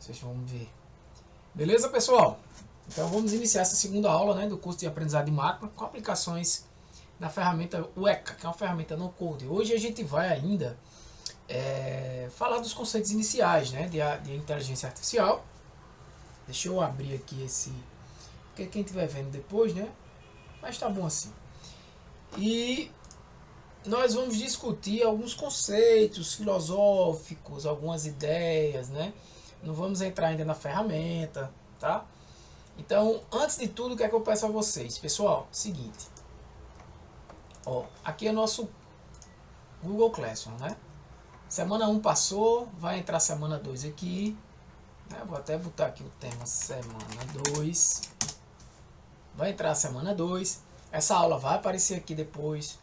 Vocês vão ver. Beleza, pessoal? Então vamos iniciar essa segunda aula, né, do curso de aprendizado de máquina com aplicações na ferramenta Weka, que é uma ferramenta no code. Hoje a gente vai ainda falar dos conceitos iniciais, né, de inteligência artificial. Deixa eu abrir aqui esse, porque quem estiver vendo depois, né, mas tá bom assim. E nós vamos discutir alguns conceitos filosóficos, algumas ideias, né? Não vamos entrar ainda na ferramenta, tá? Então, antes de tudo, o que é que eu peço a vocês? Pessoal, seguinte. Ó, aqui é nosso Google Classroom, né? Semana 1 passou, vai entrar semana 2 aqui. Né? Vou até botar aqui o tema semana 2. Vai entrar a semana 2. Essa aula vai aparecer aqui depois.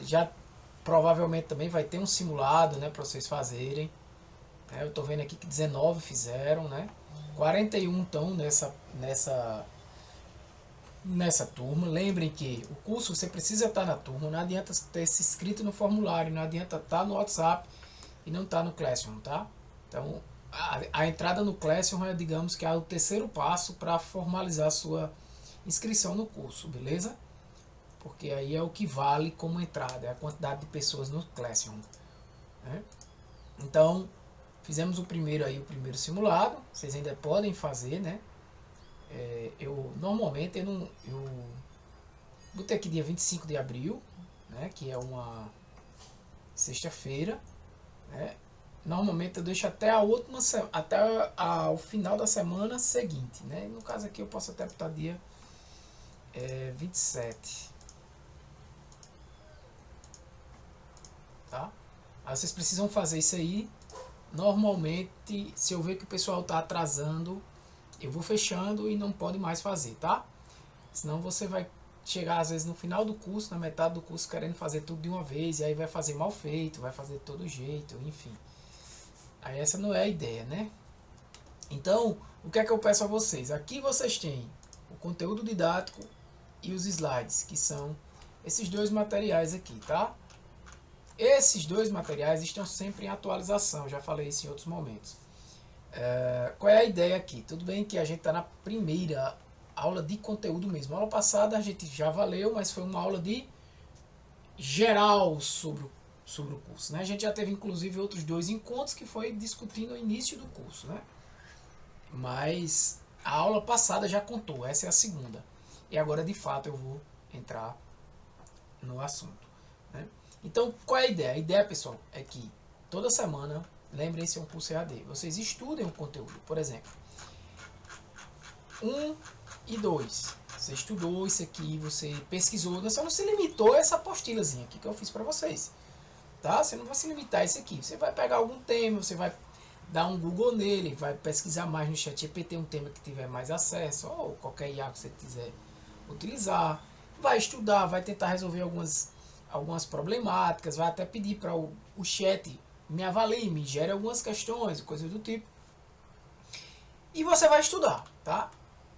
Já provavelmente também vai ter um simulado, né, para vocês fazerem. Eu estou vendo aqui que 19 fizeram, né? 41 estão nessa turma. Lembrem que o curso você precisa estar na turma, não adianta ter se inscrito no formulário, não adianta estar no WhatsApp e não estar no Classroom, tá? Então, a entrada no Classroom é, digamos que é o terceiro passo para formalizar a sua inscrição no curso, beleza? Porque aí é o que vale como entrada, é a quantidade de pessoas no Classroom, né? Então, fizemos o primeiro simulado, vocês ainda podem fazer, né? Eu normalmente eu botei aqui dia 25 de abril, né, que é uma sexta-feira, né? Normalmente eu deixo até o final da semana seguinte, né? No caso aqui eu posso até botar dia 27. Tá? Aí vocês precisam fazer isso aí. Normalmente, se eu ver que o pessoal está atrasando, eu vou fechando e não pode mais fazer, tá? Senão você vai chegar às vezes no final do curso, na metade do curso, querendo fazer tudo de uma vez, e aí vai fazer mal feito, vai fazer de todo jeito, enfim. Aí essa não é a ideia, né? Então, o que é que eu peço a vocês? Aqui vocês têm o conteúdo didático e os slides, que são esses dois materiais aqui, tá? Esses dois materiais estão sempre em atualização, já falei isso em outros momentos. Qual é a ideia aqui? Tudo bem que a gente está na primeira aula de conteúdo mesmo. A aula passada a gente já valeu, mas foi uma aula de geral sobre o curso, né? A gente já teve inclusive outros dois encontros que foi discutindo o início do curso, né? Mas a aula passada já contou, essa é a segunda. E agora de fato eu vou entrar no assunto, né? Então, qual é a ideia? A ideia, pessoal, é que toda semana, lembrem-se, é um curso EAD. Vocês estudem o conteúdo. Por exemplo, 1 e 2. Você estudou isso aqui, você pesquisou, você não se limitou a essa apostilazinha aqui que eu fiz para vocês. Tá? Você não vai se limitar a isso aqui. Você vai pegar algum tema, você vai dar um Google nele, vai pesquisar mais no ChatGPT um tema que tiver mais acesso, ou qualquer IA que você quiser utilizar. Vai estudar, vai tentar resolver algumas problemáticas, vai até pedir para o chat me avalie, me gere algumas questões, coisas do tipo. E você vai estudar, tá?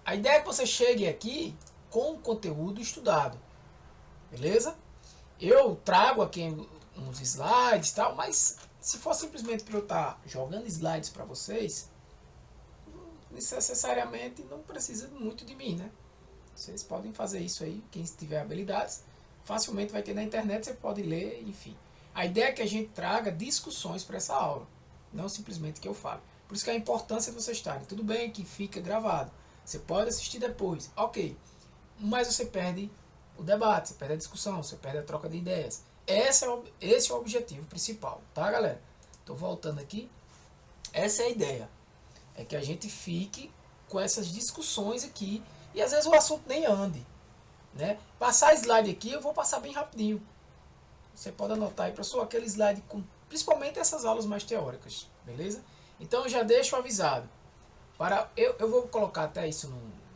A ideia é que você chegue aqui com o conteúdo estudado, beleza? Eu trago aqui uns slides e tal, mas se for simplesmente para eu estar jogando slides para vocês, necessariamente não precisa muito de mim, né? Vocês podem fazer isso aí, quem tiver habilidades, facilmente vai ter na internet, você pode ler, enfim. A ideia é que a gente traga discussões para essa aula, não simplesmente que eu fale. Por isso que a importância de vocês estarem. Tudo bem que fica gravado, você pode assistir depois, ok. Mas você perde o debate, você perde a discussão, você perde a troca de ideias. Esse é o objetivo principal, tá, galera? Estou voltando aqui. Essa é a ideia. É que a gente fique com essas discussões aqui e às vezes o assunto nem ande, né? Passar slide aqui eu vou passar bem rapidinho. Você pode anotar aí para só aquele slide com principalmente essas aulas mais teóricas, beleza? Então eu já deixo avisado. Eu vou colocar até isso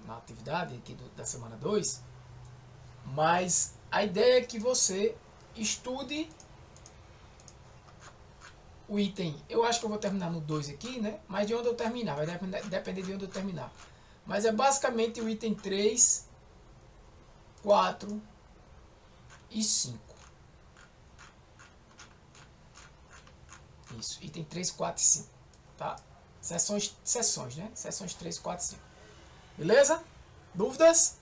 na atividade aqui da semana 2, mas a ideia é que você estude o item. Eu acho que eu vou terminar no 2 aqui, né? Mas de onde eu terminar, vai depender de onde eu terminar. Mas é basicamente o item 3, 4 e 5. Isso, item 3, 4 e 5. Tá? Sessões, né? Sessões 3, 4, 5. Beleza? Dúvidas?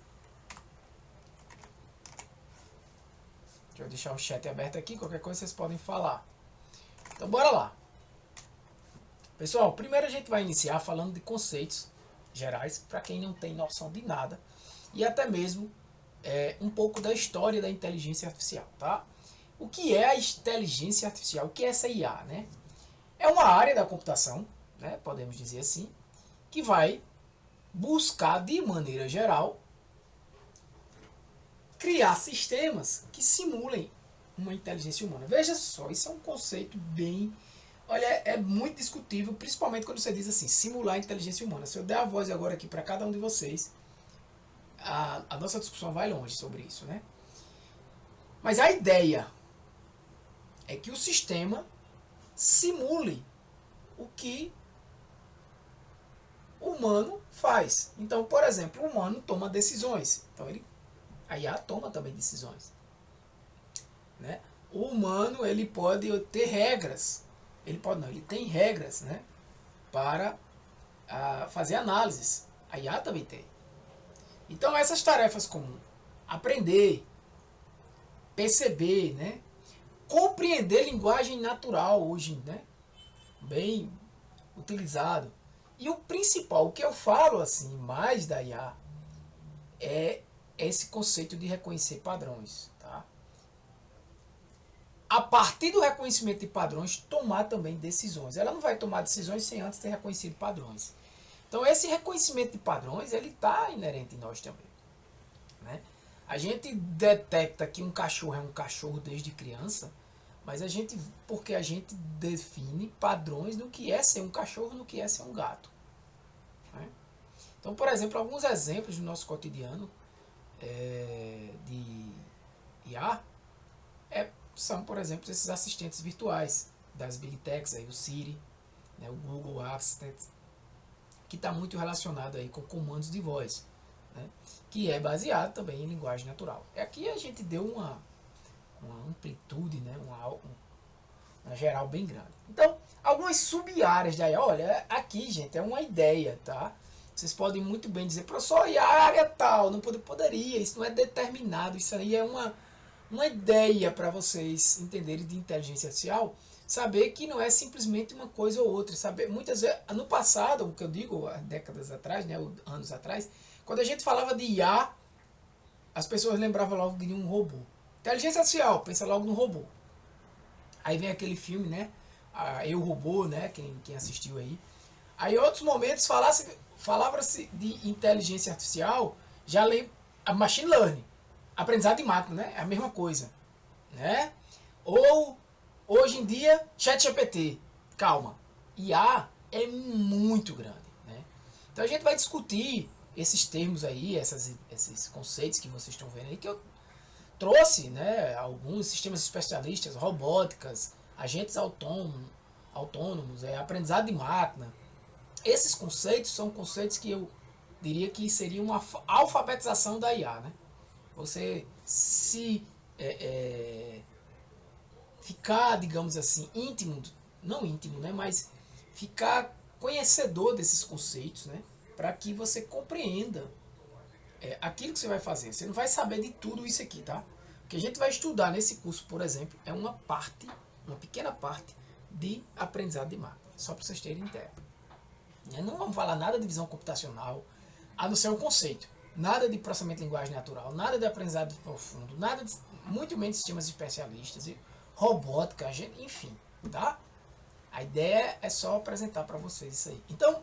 Deixa eu deixar o chat aberto aqui, qualquer coisa vocês podem falar. Então bora lá. Pessoal, primeiro a gente vai iniciar falando de conceitos gerais, para quem não tem noção de nada, e até mesmo um pouco da história da inteligência artificial, tá? O que é a inteligência artificial? O que é essa IA, né? É uma área da computação, né, podemos dizer assim, que vai buscar de maneira geral criar sistemas que simulem uma inteligência humana. Veja só, isso é um conceito bem... Olha, é muito discutível, principalmente quando você diz assim, simular a inteligência humana. Se eu der a voz agora aqui para cada um de vocês, a nossa discussão vai longe sobre isso, né? Mas a ideia é que o sistema simule o que o humano faz. Então, por exemplo, o humano toma decisões. Então, a IA toma também decisões. Né? O humano ele pode ter regras. Ele tem regras, né? Para fazer análises. A IA também tem. Então, essas tarefas como aprender, perceber, né? Compreender linguagem natural hoje, né? Bem utilizado. E o principal, o que eu falo assim mais da IA é esse conceito de reconhecer padrões, tá? A partir do reconhecimento de padrões, tomar também decisões. Ela não vai tomar decisões sem antes ter reconhecido padrões. Então esse reconhecimento de padrões, ele está inerente em nós também, né? A gente detecta que um cachorro é um cachorro desde criança, mas porque a gente define padrões no que é ser um cachorro, no que é ser um gato. Né? Então, por exemplo, alguns exemplos do nosso cotidiano de IA são, por exemplo, esses assistentes virtuais das Big Techs, aí, o Siri, né, o Google Assistant, que está muito relacionado aí com comandos de voz, né, que é baseado também em linguagem natural. Aqui a gente deu uma amplitude, né, uma geral bem grande. Então, algumas sub-áreas da IA, olha, aqui, gente, é uma ideia, tá? Vocês podem muito bem dizer, professor, e a área tal, não poderia, isso não é determinado, isso aí é uma ideia para vocês entenderem de inteligência artificial, saber que não é simplesmente uma coisa ou outra, saber, muitas vezes, no passado, o que eu digo, há décadas atrás, né, anos atrás, quando a gente falava de IA, as pessoas lembravam logo de um robô. Inteligência artificial, pensa logo no robô. Aí vem aquele filme, né? Eu, Robô, né? Quem assistiu aí. Aí em outros momentos falava-se de inteligência artificial, já lembra a machine learning, aprendizado de máquina, né? É a mesma coisa, né? Ou hoje em dia ChatGPT. Calma, IA é muito grande, né? Então a gente vai discutir esses termos aí, esses conceitos que vocês estão vendo aí, que eu trouxe, né, alguns sistemas especialistas, robóticas, agentes autônomos, aprendizado de máquina. Esses conceitos são conceitos que eu diria que seria uma alfabetização da IA, né? Você ficar, digamos assim, íntimo, não íntimo, né, mas ficar conhecedor desses conceitos, né, para que você compreenda aquilo que você vai fazer. Você não vai saber de tudo isso aqui, tá? O que a gente vai estudar nesse curso, por exemplo, é uma pequena parte de aprendizado de máquina, só para vocês terem ideia. Não vamos falar nada de visão computacional, a não ser um conceito. Nada de processamento de linguagem natural, nada de aprendizado profundo, nada de, muito menos sistemas especialistas, robótica, enfim, tá? A ideia é só apresentar para vocês isso aí. Então,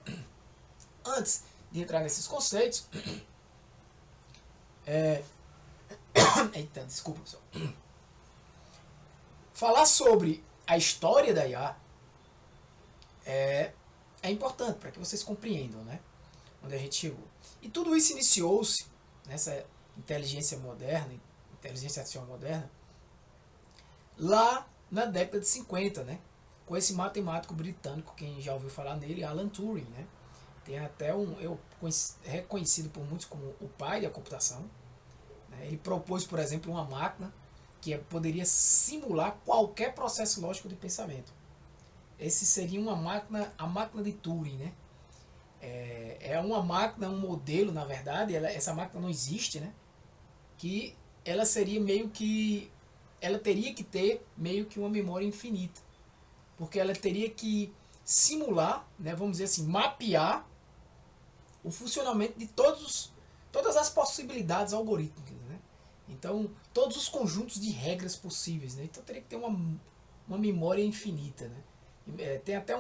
antes de entrar nesses conceitos, eita, desculpa, pessoal. Falar sobre a história da IA é importante para que vocês compreendam, né, onde a gente chegou. E tudo isso iniciou-se nessa inteligência artificial moderna, lá na década de 50, né, com esse matemático britânico, quem já ouviu falar nele, Alan Turing, né, tem até reconhecido por muitos como o pai da computação. Ele propôs, por exemplo, uma máquina que poderia simular qualquer processo lógico de pensamento. esse seria uma máquina, a máquina de Turing, né? É uma máquina, um modelo, na verdade, essa máquina não existe, né? Que ela seria meio que, ela teria que ter meio que uma memória infinita, porque ela teria que simular, né, vamos dizer assim, mapear o funcionamento de todas as possibilidades algorítmicas, né? Então, todos os conjuntos de regras possíveis, né? Então, teria que ter uma memória infinita, né? Tem até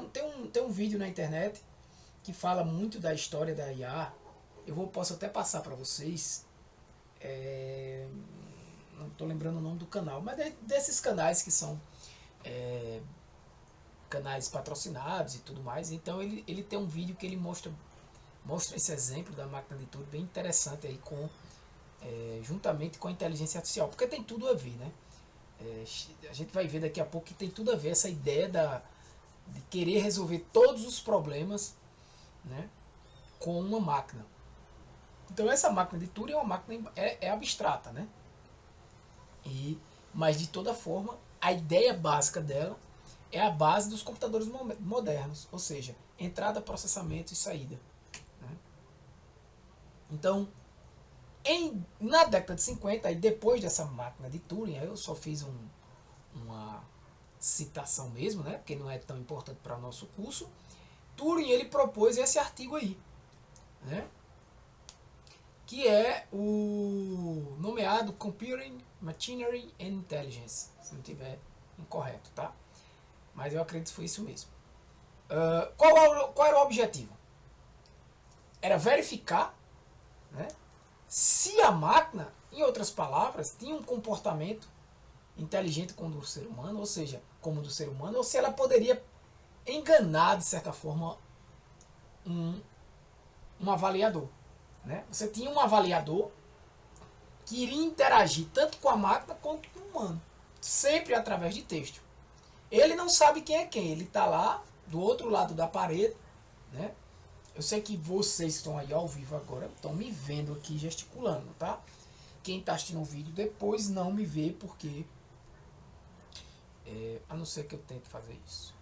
tem um vídeo na internet que fala muito da história da IA. Posso até passar para vocês. Não estou lembrando o nome do canal, mas desses canais que são canais patrocinados e tudo mais. Então ele tem um vídeo que ele mostra esse exemplo da máquina de Turing bem interessante aí juntamente com a inteligência artificial, porque tem tudo a ver, né? A gente vai ver daqui a pouco que tem tudo a ver essa ideia de querer resolver todos os problemas, né, com uma máquina. Então essa máquina de Turing é uma máquina abstrata, né? Mas de toda forma a ideia básica dela é a base dos computadores modernos, ou seja, entrada, processamento e saída, né? Então, na década de 50, e depois dessa máquina de Turing, eu só fiz uma citação mesmo, né, porque não é tão importante para o nosso curso. Turing ele propôs esse artigo aí, né, que é o nomeado Computing, Machinery and Intelligence, se não estiver incorreto, tá? Mas eu acredito que foi isso mesmo. Qual era o objetivo? Era verificar, né, se a máquina, em outras palavras, tinha um comportamento inteligente como o do ser humano, ou seja, como o do ser humano, ou se ela poderia enganar, de certa forma, um avaliador, né? Você tinha um avaliador que iria interagir tanto com a máquina quanto com o humano, sempre através de texto. Ele não sabe quem é quem, ele está lá do outro lado da parede, né? Eu sei que vocês que estão aí ao vivo agora estão me vendo aqui gesticulando, tá? Quem está assistindo o vídeo depois não me vê porque a não ser que eu tente fazer isso.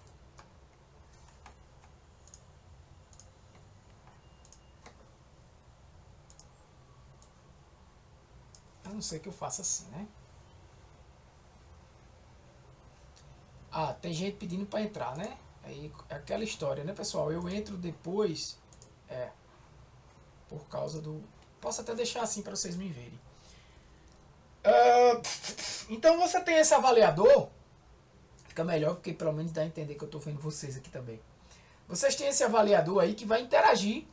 A não ser que eu faça assim, né? Ah, tem gente pedindo para entrar, né? Aí é aquela história, né, pessoal? Eu entro depois, por causa do... Posso até deixar assim para vocês me verem. Então você tem esse avaliador, fica melhor porque pelo menos dá a entender que eu estou vendo vocês aqui também. Vocês têm esse avaliador aí que vai interagir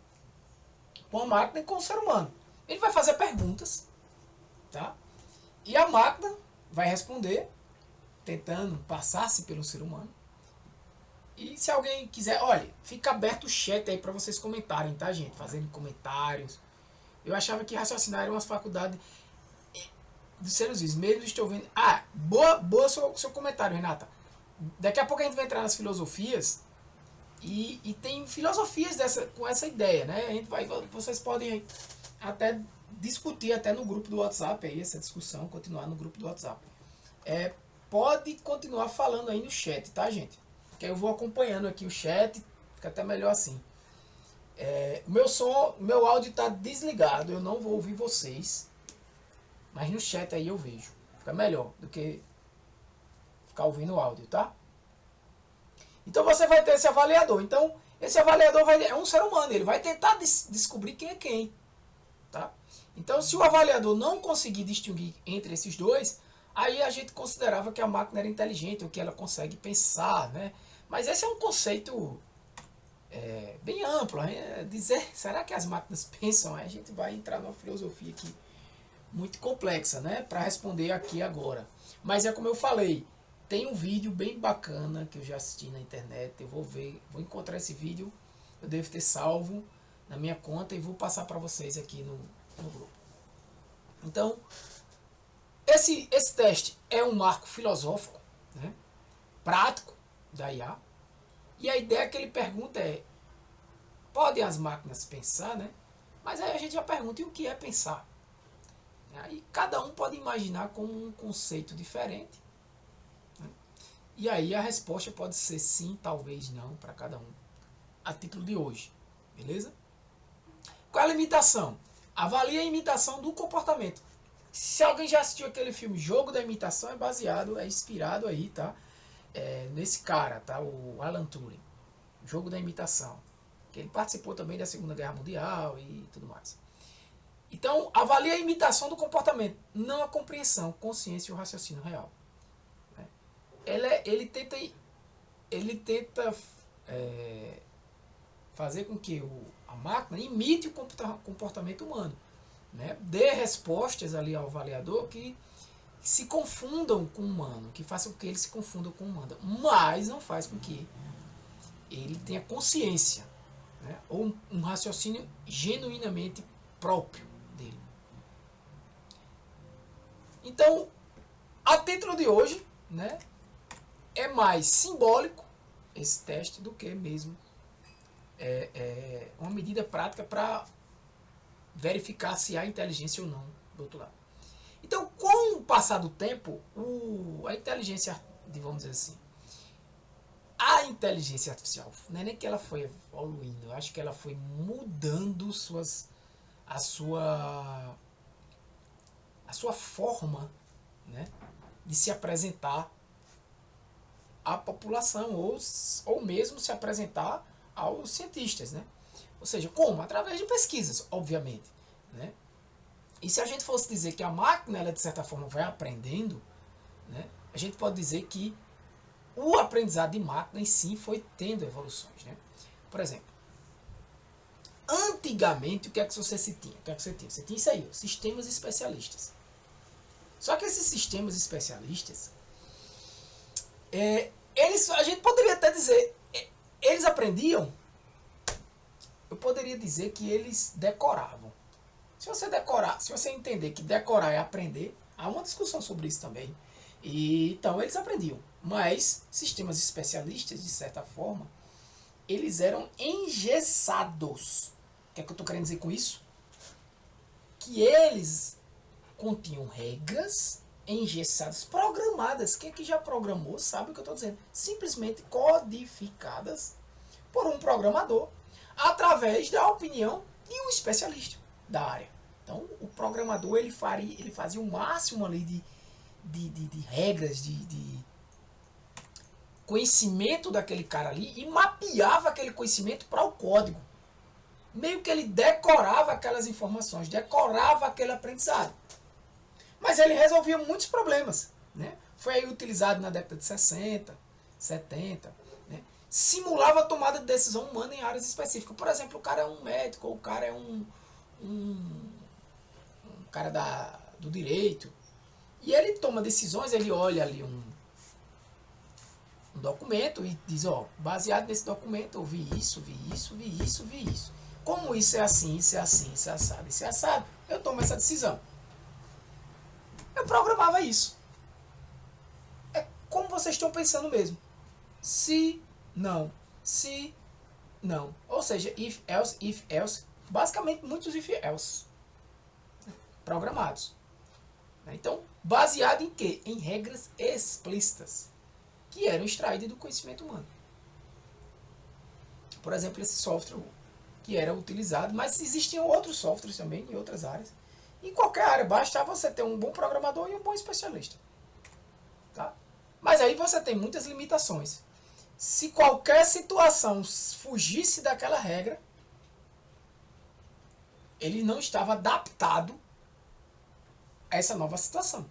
com a máquina e com o ser humano. Ele vai fazer perguntas, tá? E a máquina vai responder, tentando passar-se pelo ser humano. E se alguém quiser, olha, fica aberto o chat aí para vocês comentarem, tá, gente? Fazendo comentários. Eu achava que raciocinar era uma faculdade dos seres vivos. Mesmo estou vendo. Ah, boa seu comentário, Renata. Daqui a pouco a gente vai entrar nas filosofias. E tem filosofias com essa ideia, né? Vocês podem até discutir até no grupo do WhatsApp aí, essa discussão, continuar no grupo do WhatsApp. Pode continuar falando aí no chat, tá, gente? Que aí eu vou acompanhando aqui o chat, fica até melhor assim. Meu áudio está desligado, eu não vou ouvir vocês, mas no chat aí eu vejo. Fica melhor do que ficar ouvindo o áudio, tá? Então você vai ter esse avaliador. Então esse avaliador é um ser humano, ele vai tentar descobrir quem é quem, tá? Então se o avaliador não conseguir distinguir entre esses dois, aí a gente considerava que a máquina era inteligente, ou que ela consegue pensar, né? Mas esse é um conceito bem amplo, né? Dizer, será que as máquinas pensam? Aí a gente vai entrar numa filosofia aqui muito complexa, né? Para responder aqui agora. Mas é como eu falei, tem um vídeo bem bacana que eu já assisti na internet, eu vou encontrar esse vídeo, eu devo ter salvo na minha conta e vou passar para vocês aqui no grupo. Então, esse teste é um marco filosófico, né, prático da IA. E a ideia que ele pergunta é, podem as máquinas pensar, né? Mas aí a gente já pergunta, e o que é pensar? Aí cada um pode imaginar como um conceito diferente, né? E aí a resposta pode ser sim, talvez não, para cada um, a título de hoje. Beleza? Qual é a limitação? Avalie a imitação do comportamento. Se alguém já assistiu aquele filme Jogo da Imitação, é baseado, é inspirado aí, tá? Nesse cara, tá? O Alan Turing. Jogo da Imitação. Que ele participou também da Segunda Guerra Mundial e tudo mais. Então, avalie a imitação do comportamento, não a compreensão, consciência e o raciocínio real. Ele tenta fazer com que a máquina imite o comportamento humano, né? Dê respostas ali ao avaliador que se confundam com o humano, que façam com que ele se confunda com o humano, mas não faz com que ele tenha consciência, né? Ou um raciocínio genuinamente próprio dele. Então, a título de hoje, né, é mais simbólico esse teste do que mesmo uma medida prática para verificar se há inteligência ou não do outro lado. Então, com o passar do tempo, a inteligência, vamos dizer assim, a inteligência artificial, não é nem que ela foi evoluindo, eu acho que ela foi mudando a sua forma, né, de se apresentar à população, ou mesmo se apresentar aos cientistas, né? Ou seja, como? Através de pesquisas, obviamente, né? E se a gente fosse dizer que a máquina, ela, de certa forma, vai aprendendo, né, a gente pode dizer que o aprendizado de máquina em si foi tendo evoluções, né? Por exemplo, antigamente, o que é que você tinha? O que é que você tinha? Você tinha isso aí, sistemas especialistas. Só que esses sistemas especialistas, a gente poderia até dizer, eles aprendiam, eu poderia dizer que eles decoravam. Se você entender que decorar é aprender, há uma discussão sobre isso também. E, então eles aprendiam. Mas sistemas especialistas, de certa forma, eles eram engessados. O que é que eu estou querendo dizer com isso? Que eles continham regras engessadas, programadas. Quem é que já programou sabe o que eu estou dizendo. Simplesmente codificadas por um programador através da opinião de um especialista da área. Então, o programador ele fazia o máximo ali de regras, de conhecimento daquele cara ali e mapeava aquele conhecimento para o código. Meio que ele decorava aquelas informações, decorava aquele aprendizado. Mas ele resolvia muitos problemas, né? Foi aí utilizado na década de 60, 70, né? Simulava a tomada de decisão humana em áreas específicas. Por exemplo, o cara é um médico, ou o cara é um cara do direito, e ele toma decisões, ele olha ali um documento e diz, ó, baseado nesse documento eu vi isso, vi isso, vi isso, vi isso. Como isso é assim, isso é assim, isso é assado, isso é assado, eu tomo essa decisão. Eu programava isso. É como vocês estão pensando mesmo. Se, não. Se, não. Ou seja, if, else. Basicamente, muitos if, else. Programados. Então, baseado em quê? Em regras explícitas. Que eram extraídas do conhecimento humano. Por exemplo, esse software que era utilizado. Mas existiam outros softwares também em outras áreas. Em qualquer área, basta você ter um bom programador e um bom especialista. Tá? Mas aí você tem muitas limitações. Se qualquer situação fugisse daquela regra, ele não estava adaptado a essa nova situação.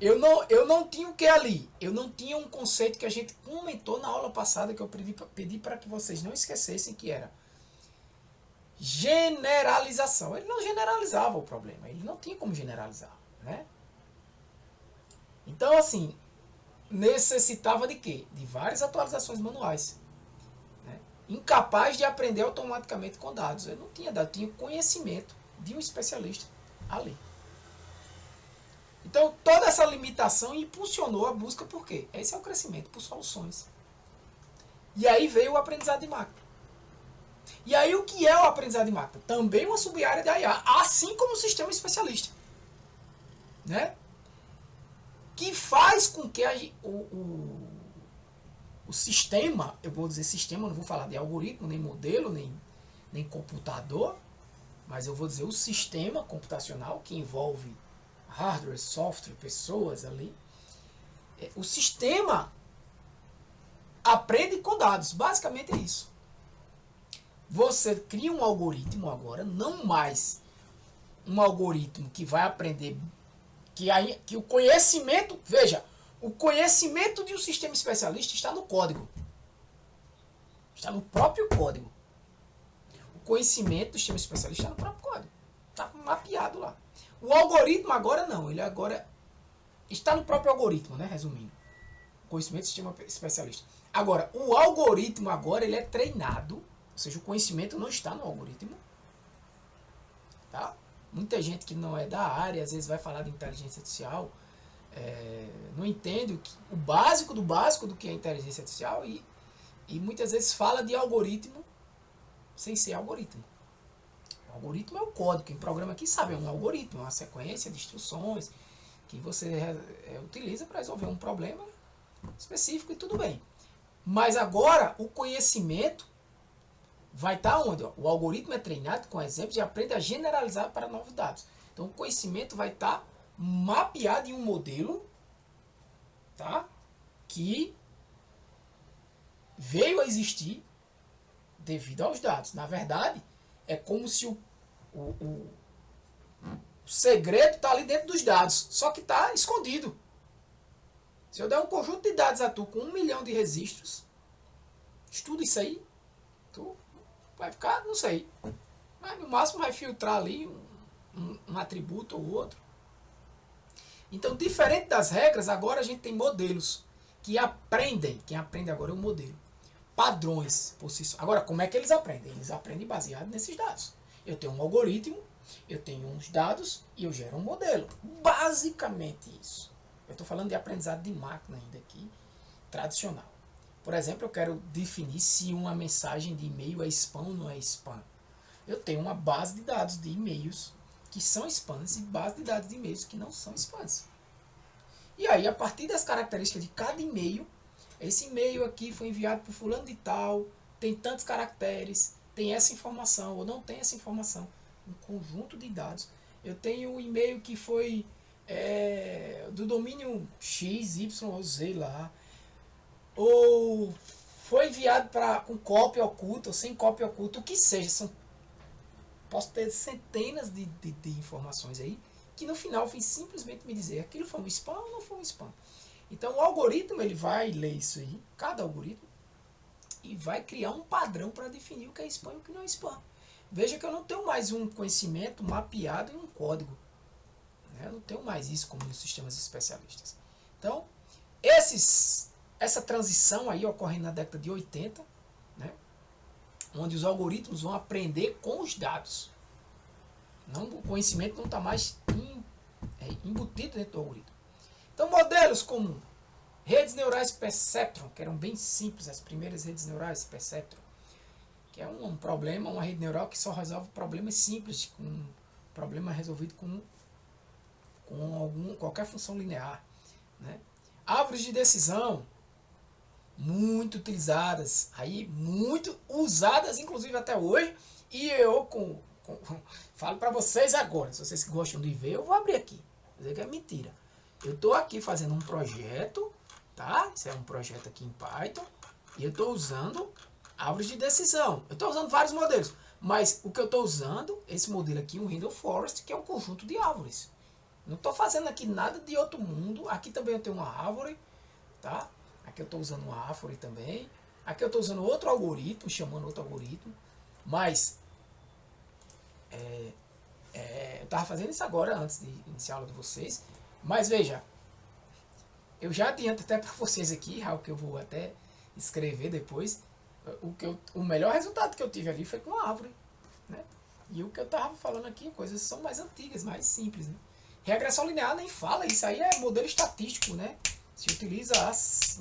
Eu não tinha o que ali? Eu não tinha um conceito que a gente comentou na aula passada, que eu pedi para que vocês não esquecessem, que era generalização. Ele não generalizava o problema, ele não tinha como generalizar, né? Então, assim, necessitava de quê? De várias atualizações manuais, né? Incapaz de aprender automaticamente com dados. Eu não tinha dado, tinha conhecimento de um especialista ali. Então, toda essa limitação impulsionou a busca por quê? Esse é o crescimento, por soluções. E aí veio o aprendizado de máquina. E aí o que é o aprendizado de máquina? Também uma sub-área da IA, assim como o sistema especialista, né? Que faz com que o sistema, eu vou dizer sistema, não vou falar de algoritmo, nem modelo, nem computador, mas eu vou dizer o sistema computacional, que envolve hardware, software, pessoas ali. O sistema aprende com dados, basicamente é isso. Você cria um algoritmo agora, não mais um algoritmo que vai aprender, que o conhecimento, veja, o conhecimento de um sistema especialista está no código. Está no próprio código. O conhecimento do sistema especialista está no próprio código. Está mapeado lá. O algoritmo agora não, ele agora está no próprio algoritmo, né? Resumindo. O conhecimento do sistema especialista. Agora, o algoritmo agora ele é treinado, ou seja, o conhecimento não está no algoritmo. Tá? Muita gente que não é da área, às vezes vai falar de inteligência artificial, não entende o básico do que é inteligência artificial e muitas vezes fala de algoritmo sem ser algoritmo. O algoritmo é o código, quem programa aqui sabe, é um algoritmo, é uma sequência de instruções que você utiliza para resolver um problema específico e tudo bem. Mas agora o conhecimento vai estar onde? O algoritmo é treinado com exemplos e aprende a generalizar para novos dados. Então o conhecimento vai estar mapeado em um modelo, tá? Que veio a existir devido aos dados. Na verdade, é como se o segredo está ali dentro dos dados, só que está escondido. Se eu der um conjunto de dados a tu com 1 milhão de registros, estuda isso aí, tu vai ficar, não sei, mas no máximo vai filtrar ali um atributo ou outro. Então, diferente das regras, agora a gente tem modelos que aprendem. Quem aprende agora é o modelo. Padrões por si só. Agora, como é que eles aprendem? Eles aprendem baseado nesses dados. Eu tenho um algoritmo, eu tenho uns dados e eu gero um modelo. Basicamente isso. Eu estou falando de aprendizado de máquina ainda aqui, tradicional. Por exemplo, eu quero definir se uma mensagem de e-mail é spam ou não é spam. Eu tenho uma base de dados de e-mails que são spams e base de dados de e-mails que não são spams. E aí, a partir das características de cada e-mail, esse e-mail aqui foi enviado por fulano de tal, tem tantos caracteres, tem essa informação ou não tem essa informação. Um conjunto de dados. Eu tenho um e-mail que foi do domínio X, Y ou Z lá, ou foi enviado com cópia oculta ou sem cópia oculta, o que seja. Posso ter centenas de informações aí, que no final vem simplesmente me dizer aquilo foi um spam ou não foi um spam. Então o algoritmo ele vai ler isso aí, cada algoritmo, e vai criar um padrão para definir o que é spam e o que não é spam. Veja que eu não tenho mais um conhecimento mapeado em um código. Eu não tenho mais isso como nos sistemas especialistas. Então, essa transição aí ocorre na década de 80, né, onde os algoritmos vão aprender com os dados. O conhecimento não está mais embutido dentro do algoritmo. Então, modelos como redes neurais Perceptron, que eram bem simples, as primeiras redes neurais Perceptron, que é um problema, uma rede neural que só resolve problemas simples, com um problema resolvido com qualquer função linear. Né? Árvores de decisão, muito utilizadas, muito usadas, inclusive até hoje, e eu falo para vocês agora, se vocês gostam de ver, eu vou abrir aqui, vou dizer que é mentira. Eu estou aqui fazendo um projeto, tá? Isso é um projeto aqui em Python, e eu estou usando árvores de decisão. Eu estou usando vários modelos, mas o que eu estou usando, esse modelo aqui, um Random Forest, que é um conjunto de árvores. Não estou fazendo aqui nada de outro mundo. Aqui também eu tenho uma árvore, tá? Aqui eu estou usando uma árvore também. Aqui eu estou usando outro algoritmo, chamando outro algoritmo. Mas eu estava fazendo isso agora, antes de iniciar a aula de vocês. Mas veja, eu já adianto até para vocês aqui, algo que eu vou até escrever depois. O melhor resultado que eu tive ali foi com a árvore, né? E o que eu estava falando aqui, coisas são mais antigas, mais simples, né? Regressão linear nem fala, isso aí é modelo estatístico, né? Se utiliza há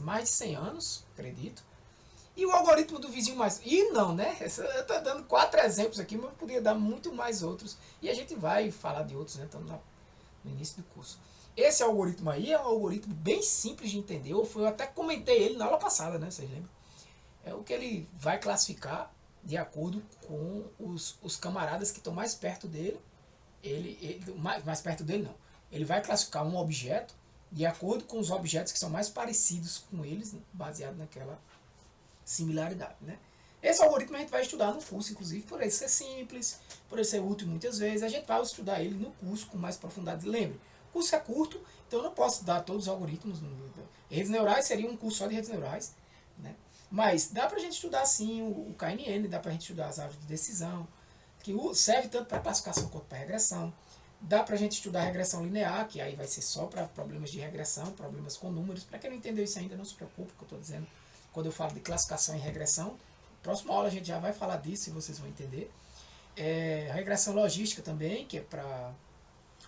mais de 100 anos, acredito. E o algoritmo do vizinho mais... E não, né? Eu estou dando 4 exemplos aqui, mas eu poderia dar muito mais outros. E a gente vai falar de outros, né? Estamos no início do curso. Esse algoritmo aí é um algoritmo bem simples de entender. Eu até comentei ele na aula passada, né? Vocês lembram? É o que ele vai classificar de acordo com os camaradas que estão mais perto dele. Mais perto dele não. Ele vai classificar um objeto de acordo com os objetos que são mais parecidos com eles, né? Baseado naquela similaridade, né? Esse algoritmo a gente vai estudar no curso, inclusive, por ele ser simples, por ele ser útil muitas vezes. A gente vai estudar ele no curso com mais profundidade. Lembre, o curso é curto, então eu não posso dar todos os algoritmos. Redes neurais seria um curso só de redes neurais, né? Mas dá pra gente estudar sim o KNN, dá pra gente estudar as árvores de decisão, que serve tanto para classificação quanto para regressão. Dá pra gente estudar regressão linear, que aí vai ser só para problemas de regressão, problemas com números. Para quem não entendeu isso ainda, não se preocupe, que eu estou dizendo quando eu falo de classificação e regressão. Próxima aula a gente já vai falar disso e vocês vão entender. Regressão logística também, que é para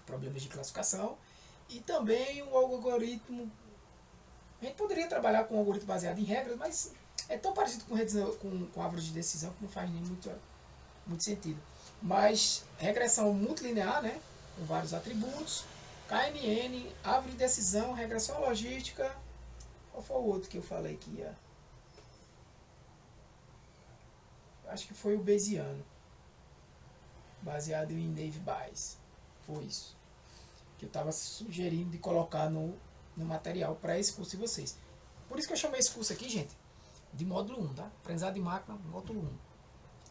problemas de classificação. E também o algoritmo. A gente poderia trabalhar com um algoritmo baseado em regras, mas é tão parecido com árvore de decisão que não faz nem muito sentido. Mas regressão multilinear, né, com vários atributos, KNN, árvore de decisão, regressão logística. Qual foi o outro que eu falei que ia? Acho que foi o Bayesiano, baseado em Naive Bayes. Foi isso que eu estava sugerindo de colocar no material para esse curso de vocês. Por isso que eu chamei esse curso aqui, gente, de módulo 1, tá? Aprendizado de máquina, módulo 1.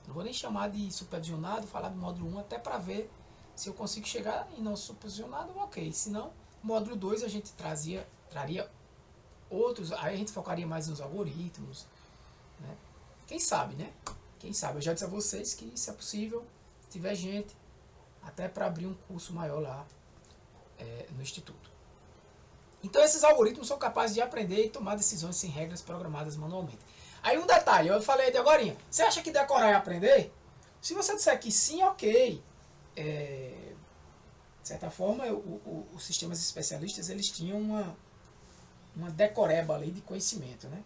Não vou nem chamar de supervisionado, falar de módulo 1, até para ver se eu consigo chegar em não supervisionado, ok. Se não, módulo 2 a gente traria outros, aí a gente focaria mais nos algoritmos, né? Quem sabe, né? Quem sabe? Eu já disse a vocês que se é possível, se tiver gente, até para abrir um curso maior lá no Instituto. Então esses algoritmos são capazes de aprender e tomar decisões sem regras programadas manualmente. Aí um detalhe, eu falei de agorinha, você acha que decorar é aprender? Se você disser que sim, ok. De certa forma, os sistemas especialistas, eles tinham uma decoreba ali de conhecimento, né?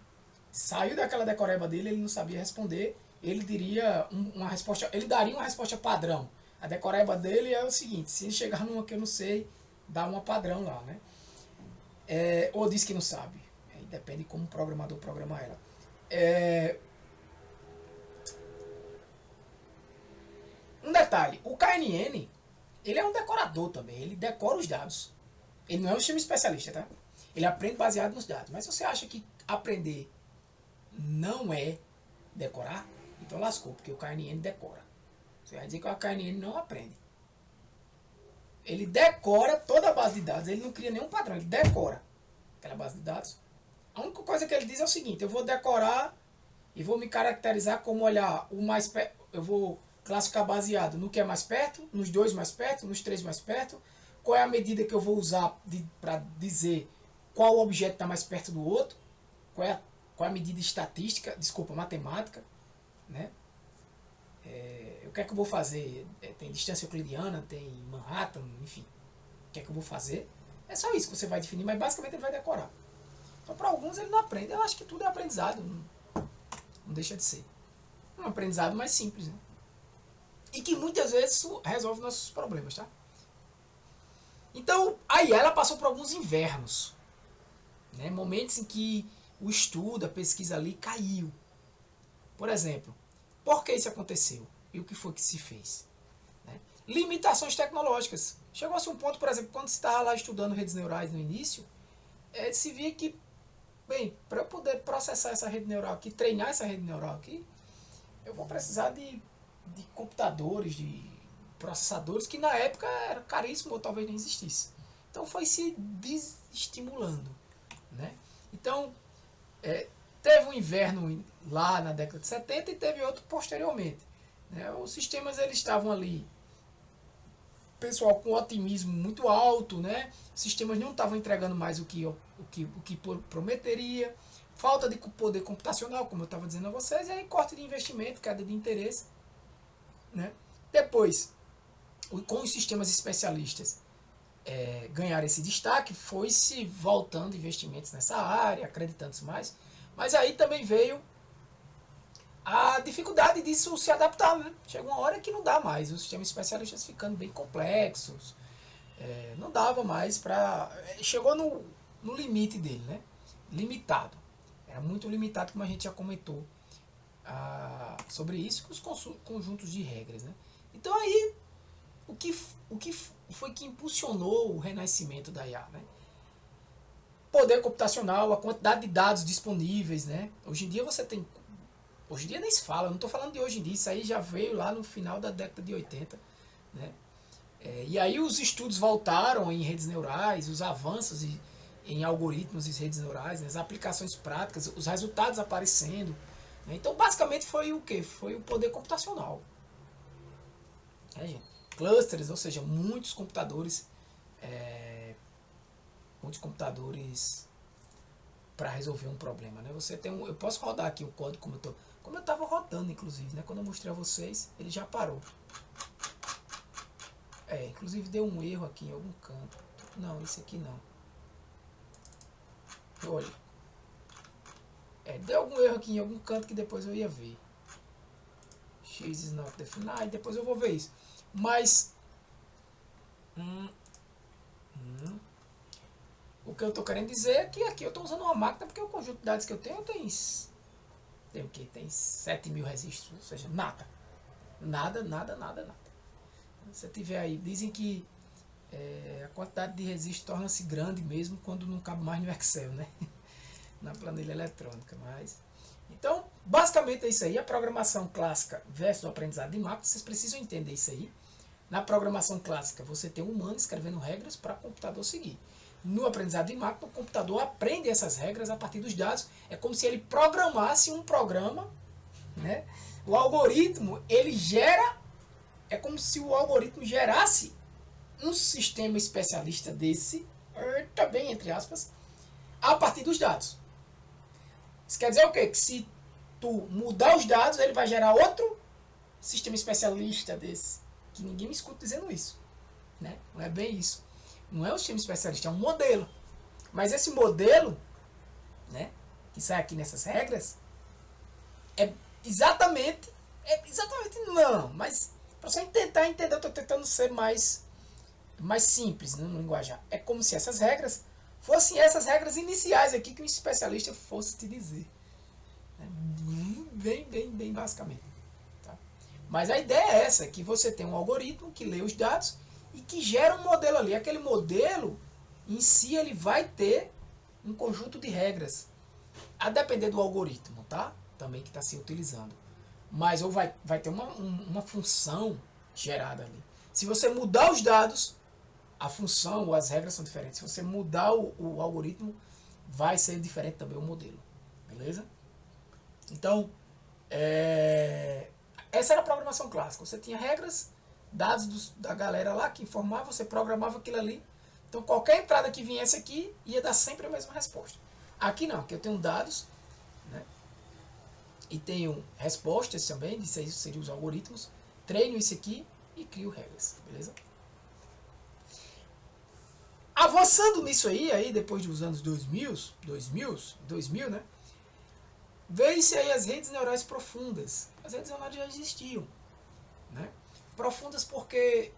Saiu daquela decoreba dele, ele não sabia responder, ele diria uma resposta, ele daria uma resposta padrão. A decoreba dele é o seguinte, se ele chegar numa que eu não sei, dá uma padrão lá, né? Ou diz que não sabe. Depende de como o programador programa ela. Um detalhe, o KNN, ele é um decorador também, ele decora os dados. Ele não é um sistema especialista, tá? Ele aprende baseado nos dados. Mas se você acha que aprender não é decorar, então lascou, porque o KNN decora. Você vai dizer que o KNN não aprende. Ele decora toda a base de dados, ele não cria nenhum padrão, ele decora aquela base de dados. A única coisa que ele diz é o seguinte, eu vou decorar e vou me caracterizar como olhar o mais perto, eu vou classificar baseado no que é mais perto, nos dois mais perto, nos três mais perto, qual é a medida que eu vou usar para dizer qual objeto está mais perto do outro, qual é a medida estatística, matemática, né? O que é que eu vou fazer? Tem distância euclidiana, tem Manhattan, enfim. O que é que eu vou fazer? É só isso que você vai definir, mas basicamente ele vai decorar. Então, para alguns ele não aprende. Eu acho que tudo é aprendizado. Não deixa de ser. Um aprendizado mais simples, né? E que muitas vezes resolve nossos problemas, tá? Então, aí ela passou por alguns invernos. Né? Momentos em que o estudo, a pesquisa ali caiu. Por exemplo, por que isso aconteceu? E o que foi que se fez? Né? Limitações tecnológicas. Chegou-se um ponto, por exemplo, quando se estava lá estudando redes neurais no início, se via que, bem, para eu poder processar essa rede neural aqui, treinar essa rede neural aqui, eu vou precisar de computadores, de processadores, que na época era caríssimo ou talvez nem existisse. Então foi se desestimulando. Né? Então, teve um inverno lá na década de 70 e teve outro posteriormente. Né? Os sistemas eles estavam ali, pessoal com otimismo muito alto, né? Os sistemas não estavam entregando mais o que prometeria, falta de poder computacional, como eu estava dizendo a vocês, e aí corte de investimento, queda de interesse. Né? Depois, com os sistemas especialistas ganhar esse destaque, foi-se voltando investimentos nessa área, acreditando-se mais, mas aí também veio a dificuldade disso se adaptar. Né? Chega uma hora que não dá mais, os sistemas especialistas ficando bem complexos, Não dava mais para... Chegou no limite dele, né? Limitado. Era muito limitado, como a gente já comentou sobre isso, com os conjuntos de regras, né? Então aí, o que foi que impulsionou o renascimento da IA, né? Poder computacional, a quantidade de dados disponíveis, né? Hoje em dia você tem... Hoje em dia nem se fala, não estou falando de hoje em dia, isso aí já veio lá no final da década de 80, né? E aí os estudos voltaram em redes neurais, os avanços em algoritmos e redes neurais, né? As aplicações práticas, os resultados aparecendo, né? Então basicamente foi o que? Foi o poder computacional, né, gente? Clusters, ou seja, muitos computadores para resolver um problema, né? Você tem eu posso rodar aqui o código como eu estava rodando, inclusive, né? Quando eu mostrei a vocês, ele já parou. Inclusive deu um erro aqui em algum canto. Não, esse aqui não. Olha. Deu algum erro aqui em algum canto que depois eu ia ver. X is not defined, depois eu vou ver isso. Mas o que eu estou querendo dizer é que aqui eu estou usando uma máquina porque o conjunto de dados que eu tenho tem o que? Tem 7.000 registros, ou seja, nada. Nada. Se você tiver aí, dizem que a quantidade de registro torna-se grande mesmo quando não cabe mais no Excel, né? Na planilha eletrônica. Então, basicamente é isso aí. A programação clássica versus o aprendizado de máquina, vocês precisam entender isso aí. Na programação clássica, você tem um humano escrevendo regras para o computador seguir. No aprendizado de máquina, o computador aprende essas regras a partir dos dados. É como se ele programasse um programa, né? O algoritmo, ele gera... É como se o algoritmo gerasse um sistema especialista desse, também entre aspas, a partir dos dados. Isso quer dizer o quê? Que se tu mudar os dados, ele vai gerar outro sistema especialista desse. Que ninguém me escuta dizendo isso, né? Não é bem isso. Não é um sistema especialista, é um modelo. Mas esse modelo, né, que sai aqui nessas regras, é exatamente não, mas para você tentar entender, eu estou tentando ser mais simples no linguajar. É como se essas regras fossem essas regras iniciais aqui que um especialista fosse te dizer. Bem basicamente. Tá? Mas a ideia é essa, que você tem um algoritmo que lê os dados e que gera um modelo ali. Aquele modelo, em si, ele vai ter um conjunto de regras, a depender do algoritmo, tá? Também que está se utilizando. Mas ou vai ter uma função gerada ali. Se você mudar os dados, a função ou as regras são diferentes. Se você mudar o algoritmo, vai ser diferente também o modelo. Beleza? Então, essa era a programação clássica. Você tinha regras, dados da galera lá que informava, você programava aquilo ali. Então, qualquer entrada que viesse aqui ia dar sempre a mesma resposta. Aqui não, aqui eu tenho dados, né? E tenho respostas também, isso aí seriam os algoritmos, treino isso aqui e crio regras, beleza? Avançando nisso aí depois dos anos 2000, né? Veio-se aí as redes neurais profundas. As redes neurais já existiam, né? Profundas porque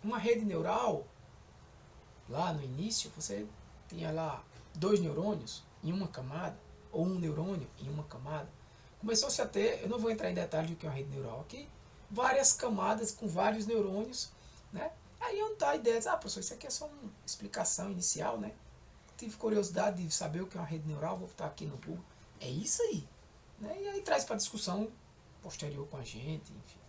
uma rede neural, lá no início, você tinha lá 2 neurônios em uma camada, ou um neurônio em uma camada. Começou-se a ter, eu não vou entrar em detalhes do que é uma rede neural aqui, várias camadas com vários neurônios, né? Aí onde está a ideia de, professor, isso aqui é só uma explicação inicial, né? Tive curiosidade de saber o que é uma rede neural, vou botar aqui no Google. É isso aí, né? E aí traz para discussão posterior com a gente, enfim.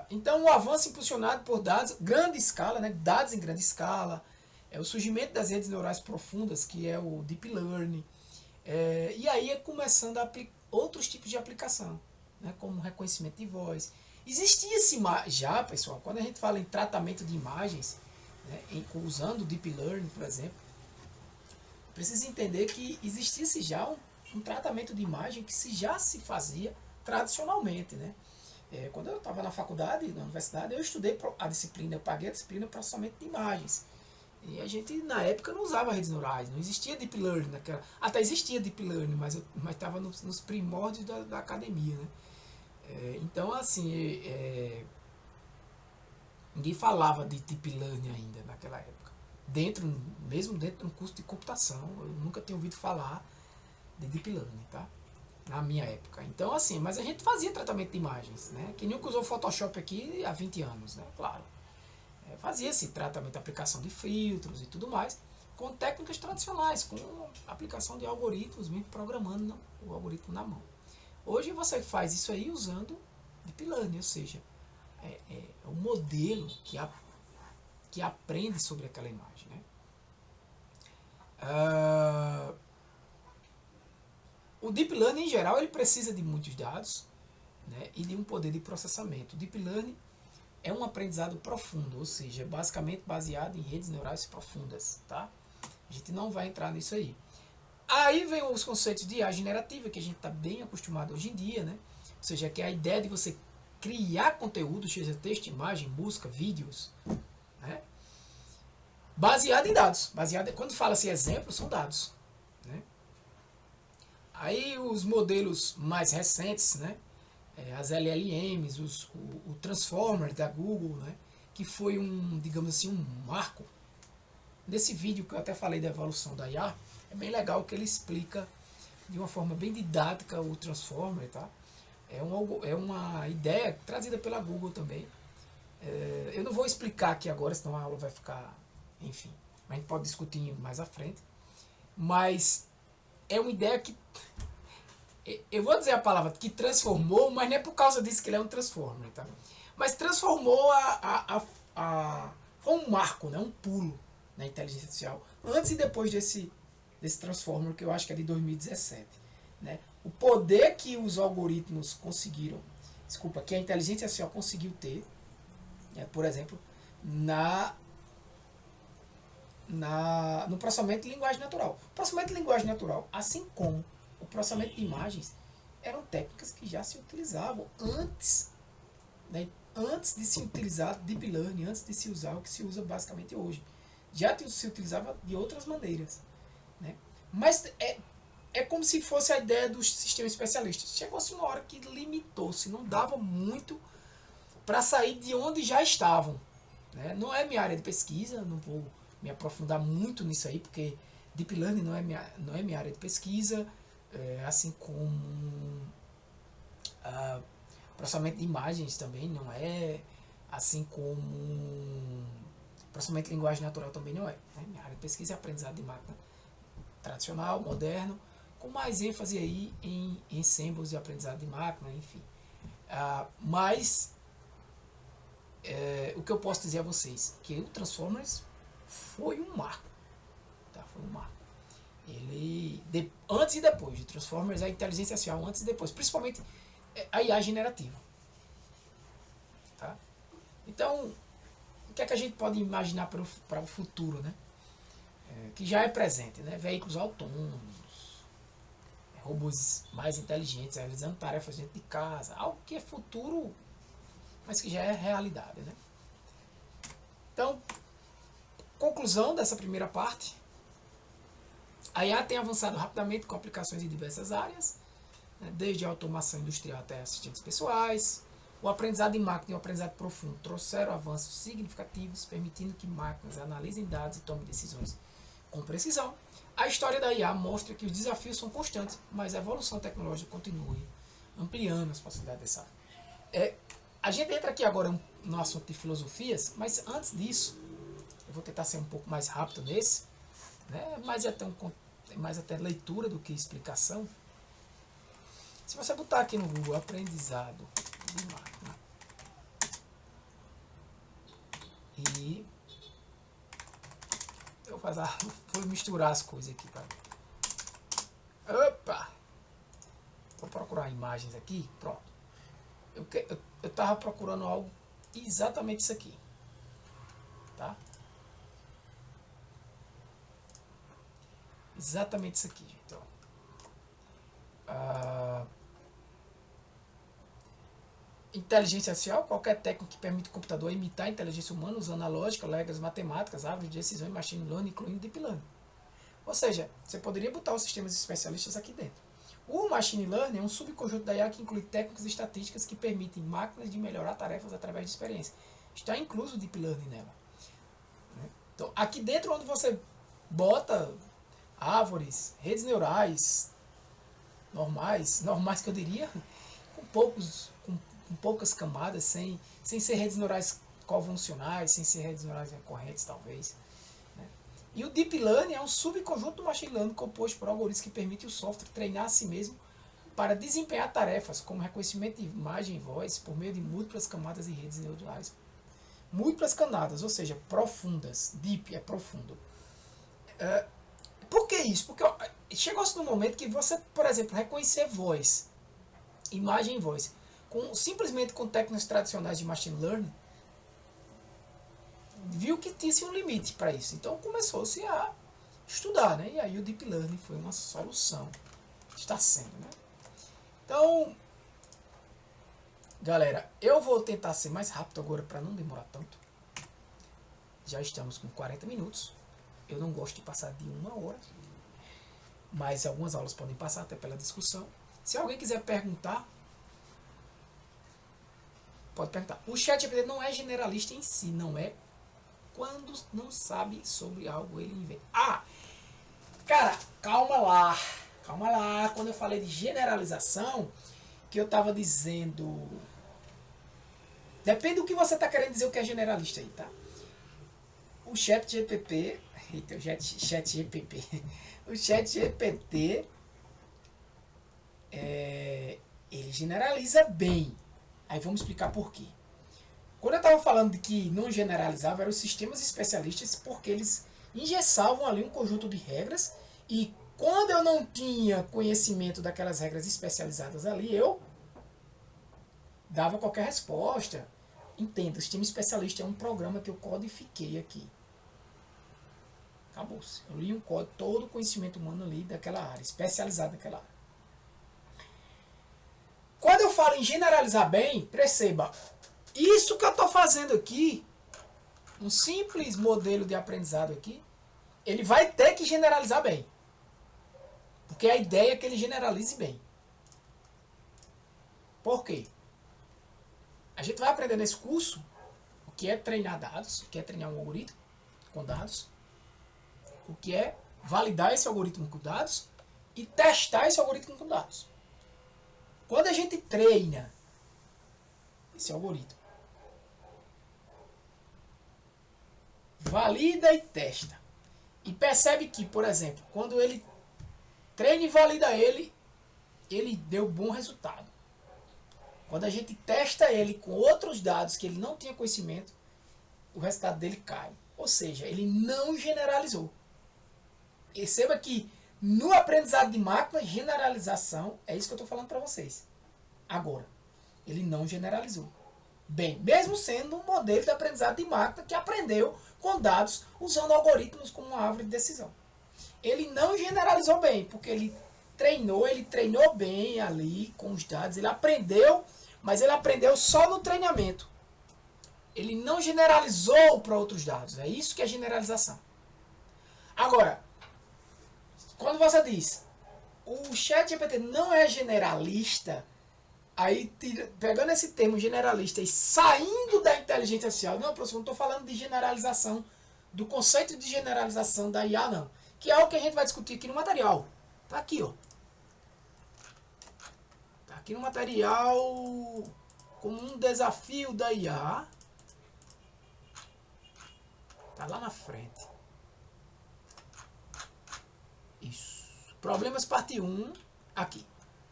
Então o avanço impulsionado por dados, grande escala, né? Dados em grande escala, o surgimento das redes neurais profundas, que é o Deep Learning, e aí começando a outros tipos de aplicação, né? Como reconhecimento de voz. Existia-se já, pessoal, quando a gente fala em tratamento de imagens, né? Usando o Deep Learning, por exemplo, precisa entender que existia-se já um tratamento de imagem que já se fazia tradicionalmente, né? Quando eu estava na faculdade, na universidade, eu estudei a disciplina, eu paguei a disciplina processamento de imagens. E a gente, na época, não usava redes neurais, não existia Deep Learning naquela... Até existia Deep Learning, mas estava nos primórdios da academia, né? Então, assim, Ninguém falava de Deep Learning ainda naquela época. Mesmo dentro de um curso de computação, eu nunca tinha ouvido falar de Deep Learning, tá? Na minha época. Então, assim, mas a gente fazia tratamento de imagens, né? Quem nunca usou Photoshop aqui há 20 anos, né? Claro. Fazia esse tratamento, aplicação de filtros e tudo mais, com técnicas tradicionais, com aplicação de algoritmos, mesmo programando o algoritmo na mão. Hoje você faz isso aí usando Deep Learning, ou seja, é o modelo que aprende sobre aquela imagem, né? O Deep Learning, em geral, ele precisa de muitos dados, né, e de um poder de processamento. O Deep Learning é um aprendizado profundo, ou seja, basicamente baseado em redes neurais profundas. Tá? A gente não vai entrar nisso aí. Aí vem os conceitos de IA generativa, que a gente está bem acostumado hoje em dia, né? Ou seja, que é a ideia de você criar conteúdo, seja texto, imagem, música, vídeos, né? Baseado em dados. Quando fala-se exemplo, são dados. Né? Aí os modelos mais recentes, né? As LLMs, o Transformer da Google, né? Que foi digamos assim, um marco. Nesse vídeo que eu até falei da evolução da IA, é bem legal que ele explica de uma forma bem didática o Transformer, tá? É uma ideia trazida pela Google também. Eu não vou explicar aqui agora, senão a aula vai ficar, enfim, a gente pode discutir mais à frente. Mas é uma ideia que, eu vou dizer a palavra, que transformou, mas não é por causa disso que ele é um Transformer, tá? Mas transformou foi um marco, né? Um pulo na inteligência artificial, antes e depois desse Transformer, que eu acho que é de 2017. Né? O poder que os algoritmos conseguiram, que a inteligência artificial conseguiu ter, por exemplo, no processamento de linguagem natural. O processamento de linguagem natural, assim como o processamento de imagens, eram técnicas que já se utilizavam antes, né? Antes de se utilizar Deep Learning, antes de se usar o que se usa basicamente hoje. Já se utilizava de outras maneiras. Né? Mas é como se fosse a ideia dos sistemas especialistas. Chegou-se uma hora que limitou-se, não dava muito para sair de onde já estavam. Né? Não é minha área de pesquisa, não vou me aprofundar muito nisso aí, porque Deep Learning não é minha área de pesquisa, assim como processamento de imagens também não é, assim como processamento de linguagem natural também não é. Né? Minha área de pesquisa é aprendizado de máquina tradicional, moderno, com mais ênfase aí em symbols de aprendizado de máquina, enfim. Mas o que eu posso dizer a vocês, que o Transformers foi um marco. Tá? Foi um marco. Antes e depois de Transformers, a inteligência artificial, antes e depois, principalmente a IA generativa. Tá? Então, o que é que a gente pode imaginar para o futuro, né? Que já é presente, né? Veículos autônomos, robôs mais inteligentes realizando tarefas dentro de casa, algo que é futuro, mas que já é realidade, né? Então, conclusão dessa primeira parte, a IA tem avançado rapidamente com aplicações em diversas áreas, né? Desde a automação industrial até assistentes pessoais. O aprendizado de máquina e o aprendizado profundo trouxeram avanços significativos, permitindo que máquinas analisem dados e tomem decisões com precisão. A história da IA mostra que os desafios são constantes, mas a evolução tecnológica continua ampliando as possibilidades dessa área. A gente entra aqui agora no assunto de filosofias, mas antes disso, eu vou tentar ser um pouco mais rápido nesse, né? mais até leitura do que explicação. Se você botar aqui no Google aprendizado de máquina e eu vou misturar as coisas aqui, tá? Opa! Vou procurar imagens aqui, pronto. Eu tava procurando algo exatamente isso aqui, tá? Exatamente isso aqui, gente. Inteligência artificial, qualquer técnica que permite o computador imitar a inteligência humana usando a lógica, regras matemáticas, árvores de decisão e machine learning, incluindo deep learning. Ou seja, você poderia botar os sistemas especialistas aqui dentro. O machine learning é um subconjunto da IA que inclui técnicas e estatísticas que permitem máquinas de melhorar tarefas através de experiência. Está incluso o Deep Learning nela. Então, aqui dentro onde você bota árvores, redes neurais normais que eu diria, com poucas camadas, sem ser redes neurais convencionais, sem ser redes neurais recorrentes, talvez. Né? E o Deep Learning é um subconjunto do Machine Learning composto por algoritmos que permite o software treinar a si mesmo para desempenhar tarefas como reconhecimento de imagem e voz por meio de múltiplas camadas de redes neurais. Múltiplas camadas, ou seja, profundas. Deep é profundo. Por que isso? Porque chegou-se num momento que você, por exemplo, reconhecer voz, imagem e voz, simplesmente com técnicas tradicionais de machine learning, viu que tinha um limite para isso. Então começou-se a estudar, né? E aí o Deep Learning foi uma solução. Está sendo, né? Então, galera, eu vou tentar ser mais rápido agora para não demorar tanto. Já estamos com 40 minutos. Eu não gosto de passar de 1 hora, mas algumas aulas podem passar até pela discussão. Se alguém quiser perguntar, pode perguntar. O ChatGPT não é generalista em si, não é. Quando não sabe sobre algo, ele inventa. Ah, cara, calma lá. Calma lá. Quando eu falei de generalização, que eu estava dizendo... Depende do que você está querendo dizer o que é generalista aí, tá? O ChatGPT... Eita, o ChatGPT... O ChatGPT... ele generaliza bem. Aí vamos explicar por quê. Quando eu estava falando de que não generalizava, eram os sistemas especialistas, porque eles engessavam ali um conjunto de regras, e quando eu não tinha conhecimento daquelas regras especializadas ali, eu dava qualquer resposta. Entenda, o sistema especialista é um programa que eu codifiquei aqui. Acabou-se. Eu li um código, todo o conhecimento humano ali daquela área, especializado naquela área. Quando eu falo em generalizar bem, perceba, isso que eu estou fazendo aqui, um simples modelo de aprendizado aqui, ele vai ter que generalizar bem. Porque a ideia é que ele generalize bem. Por quê? A gente vai aprender nesse curso o que é treinar dados, o que é treinar um algoritmo com dados, o que é validar esse algoritmo com dados e testar esse algoritmo com dados. Quando a gente treina esse algoritmo, valida e testa, e percebe que, por exemplo, quando ele treina e valida ele deu bom resultado. Quando a gente testa ele com outros dados que ele não tinha conhecimento, o resultado dele cai. Ou seja, ele não generalizou. Perceba que no aprendizado de máquina, generalização, é isso que eu estou falando para vocês. Agora, ele não generalizou. Bem, mesmo sendo um modelo de aprendizado de máquina que aprendeu com dados usando algoritmos como uma árvore de decisão. Ele não generalizou bem, porque ele treinou bem ali com os dados, ele aprendeu, mas ele aprendeu só no treinamento. Ele não generalizou para outros dados. É isso que é generalização. Agora, quando você diz o ChatGPT não é generalista, aí pegando esse termo generalista e saindo da inteligência artificial, não, professor, não estou falando de generalização, do conceito de generalização da IA, não. Que é o que a gente vai discutir aqui no material. Tá aqui, ó. Tá aqui no material como um desafio da IA. Tá lá na frente. Isso. Problemas parte 1, aqui.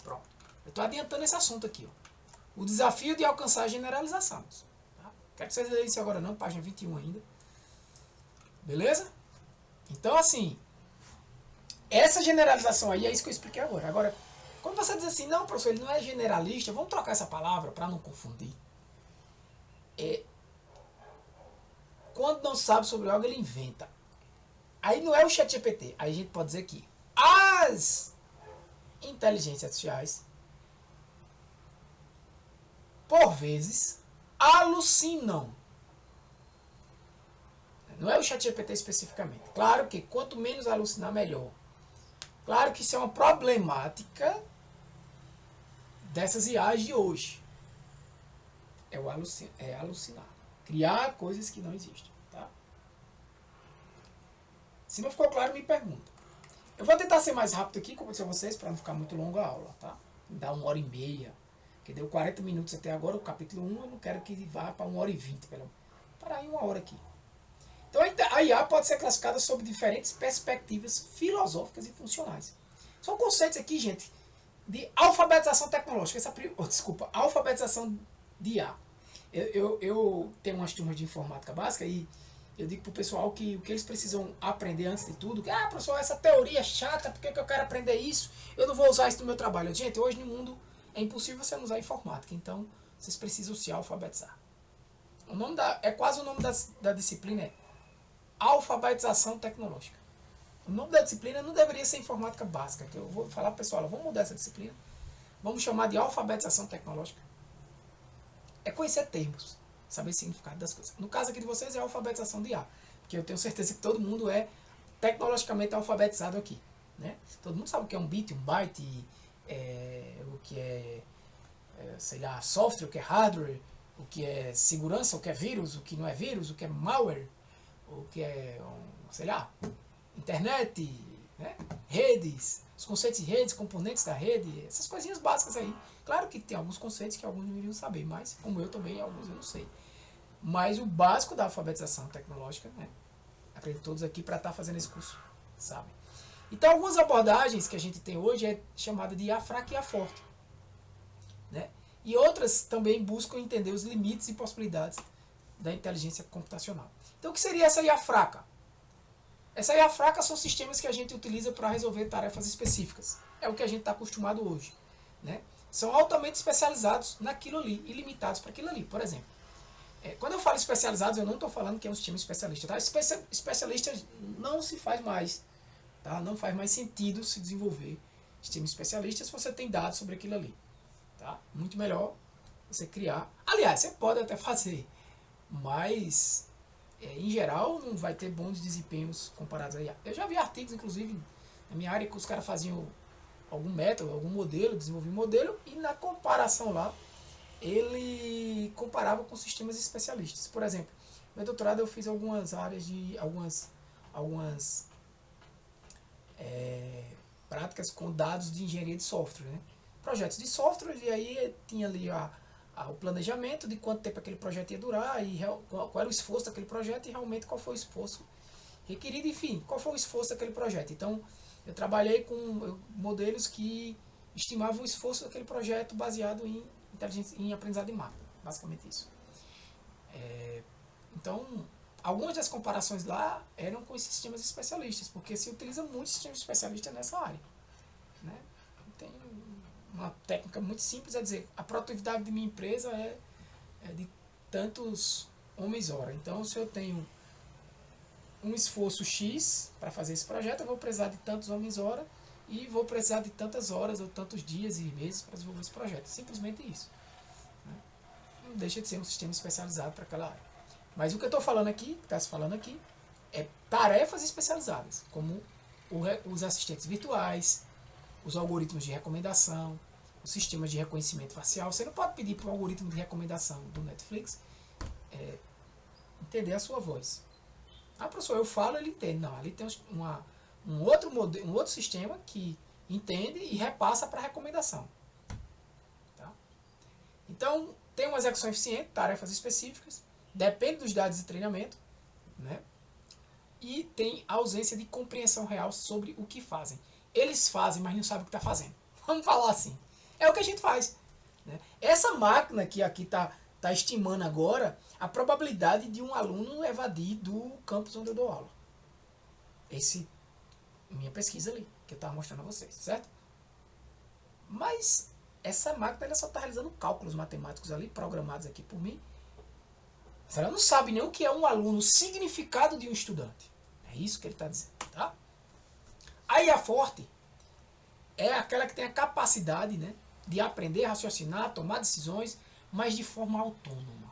Pronto. Eu estou adiantando esse assunto aqui, ó. O desafio de alcançar a generalização. Tá? Quero que vocês leiam isso agora não, página 21 ainda. Beleza? Então, assim, essa generalização aí é isso que eu expliquei agora. Agora, quando você diz assim, não, professor, ele não é generalista, vamos trocar essa palavra para não confundir. Quando não sabe sobre algo, ele inventa. Aí não é o ChatGPT. Aí a gente pode dizer que as inteligências artificiais, por vezes, alucinam. Não é o ChatGPT especificamente. Claro que quanto menos alucinar, melhor. Claro que isso é uma problemática dessas IAs de hoje. É alucinar. Criar coisas que não existem. Tá? Se não ficou claro, me pergunta. Eu vou tentar ser mais rápido aqui, como eu disse a vocês, para não ficar muito longa a aula. Tá? Dá 1h30. Que deu 40 minutos até agora, o capítulo 1, eu não quero que vá para 1h20. Para aí 1 hora aqui. Então a IA pode ser classificada sob diferentes perspectivas filosóficas e funcionais. São conceitos aqui, gente, de alfabetização tecnológica. Desculpa, alfabetização de IA. Eu tenho umas turmas de informática básica e eu digo pro pessoal que o que eles precisam aprender antes de tudo, professor, essa teoria é chata, por que eu quero aprender isso? Eu não vou usar isso no meu trabalho. Gente, hoje no mundo é impossível você não usar informática, então vocês precisam se alfabetizar. Quase o nome da disciplina é alfabetização tecnológica. O nome da disciplina não deveria ser informática básica, que eu vou falar pro pessoal, vamos mudar essa disciplina, vamos chamar de alfabetização tecnológica. É conhecer termos, saber o significado das coisas. No caso aqui de vocês é alfabetização de IA, porque eu tenho certeza que todo mundo é tecnologicamente alfabetizado aqui. Né? Todo mundo sabe o que é um bit, um byte, o que é, sei lá, software, o que é hardware, o que é segurança, o que é vírus, o que não é vírus, o que é malware, o que é, sei lá, internet, né? Redes, os conceitos de redes, componentes da rede, essas coisinhas básicas aí. Claro que tem alguns conceitos que alguns deveriam saber, mas como eu também, alguns eu não sei. Mas o básico da alfabetização tecnológica, né? Acredito todos aqui para estar fazendo esse curso, sabem? Então algumas abordagens que a gente tem hoje é chamada de IA fraca e IA forte. Né? E outras também buscam entender os limites e possibilidades da inteligência computacional. Então o que seria essa IA fraca? Essa IA fraca são sistemas que a gente utiliza para resolver tarefas específicas. É o que a gente está acostumado hoje. Né? São altamente especializados naquilo ali e limitados para aquilo ali. Por exemplo, quando eu falo especializados, eu não estou falando que é um sistema especialista. Tá? Especialista não se faz mais. Tá? Não faz mais sentido se desenvolver sistema especialista se você tem dados sobre aquilo ali. Tá? Muito melhor você criar. Aliás, você pode até fazer, mas em geral não vai ter bons desempenhos comparados a IA. Eu já vi artigos, inclusive, na minha área, que os caras faziam algum método, algum modelo, desenvolviam um modelo, e na comparação lá, ele comparava com sistemas especialistas. Por exemplo, no meu doutorado eu fiz algumas áreas de algumas práticas com dados de engenharia de software, né? Projetos de software, e aí tinha ali o planejamento de quanto tempo aquele projeto ia durar, e qual era o esforço daquele projeto, e realmente qual foi o esforço requerido, enfim, qual foi o esforço daquele projeto. Então, eu trabalhei com modelos que estimavam o esforço daquele projeto baseado em aprendizado de máquina, basicamente isso. Então, algumas das comparações lá eram com esses sistemas especialistas, porque se utiliza muito sistema especialista nessa área. Né? Tem uma técnica muito simples, é dizer, a produtividade de minha empresa é de tantos homens-hora. Então, se eu tenho um esforço X para fazer esse projeto, eu vou precisar de tantos homens-hora e vou precisar de tantas horas ou tantos dias e meses para desenvolver esse projeto. Simplesmente isso. Né? Não deixa de ser um sistema especializado para aquela área. Mas o que eu estou falando aqui, que está se falando aqui, é tarefas especializadas, como os assistentes virtuais, os algoritmos de recomendação, os sistemas de reconhecimento facial. Você não pode pedir para o algoritmo de recomendação do Netflix entender a sua voz. Professor, eu falo, ele entende. Não, ali tem um outro sistema que entende e repassa para a recomendação. Tá? Então, tem uma execução eficiente, tarefas específicas, depende dos dados de treinamento, né? E tem ausência de compreensão real sobre o que fazem. Eles fazem, mas não sabem o que está fazendo. Vamos falar assim. É o que a gente faz. Né? Essa máquina que aqui está estimando agora a probabilidade de um aluno evadir do campus onde eu dou aula. Minha pesquisa ali, que eu estava mostrando a vocês, certo? Mas essa máquina ela só está realizando cálculos matemáticos ali, programados aqui por mim. Ela não sabe nem o que é um aluno, o significado de um estudante. É isso que ele está dizendo, tá? A IA forte é aquela que tem a capacidade, né, de aprender, raciocinar, tomar decisões, mas de forma autônoma,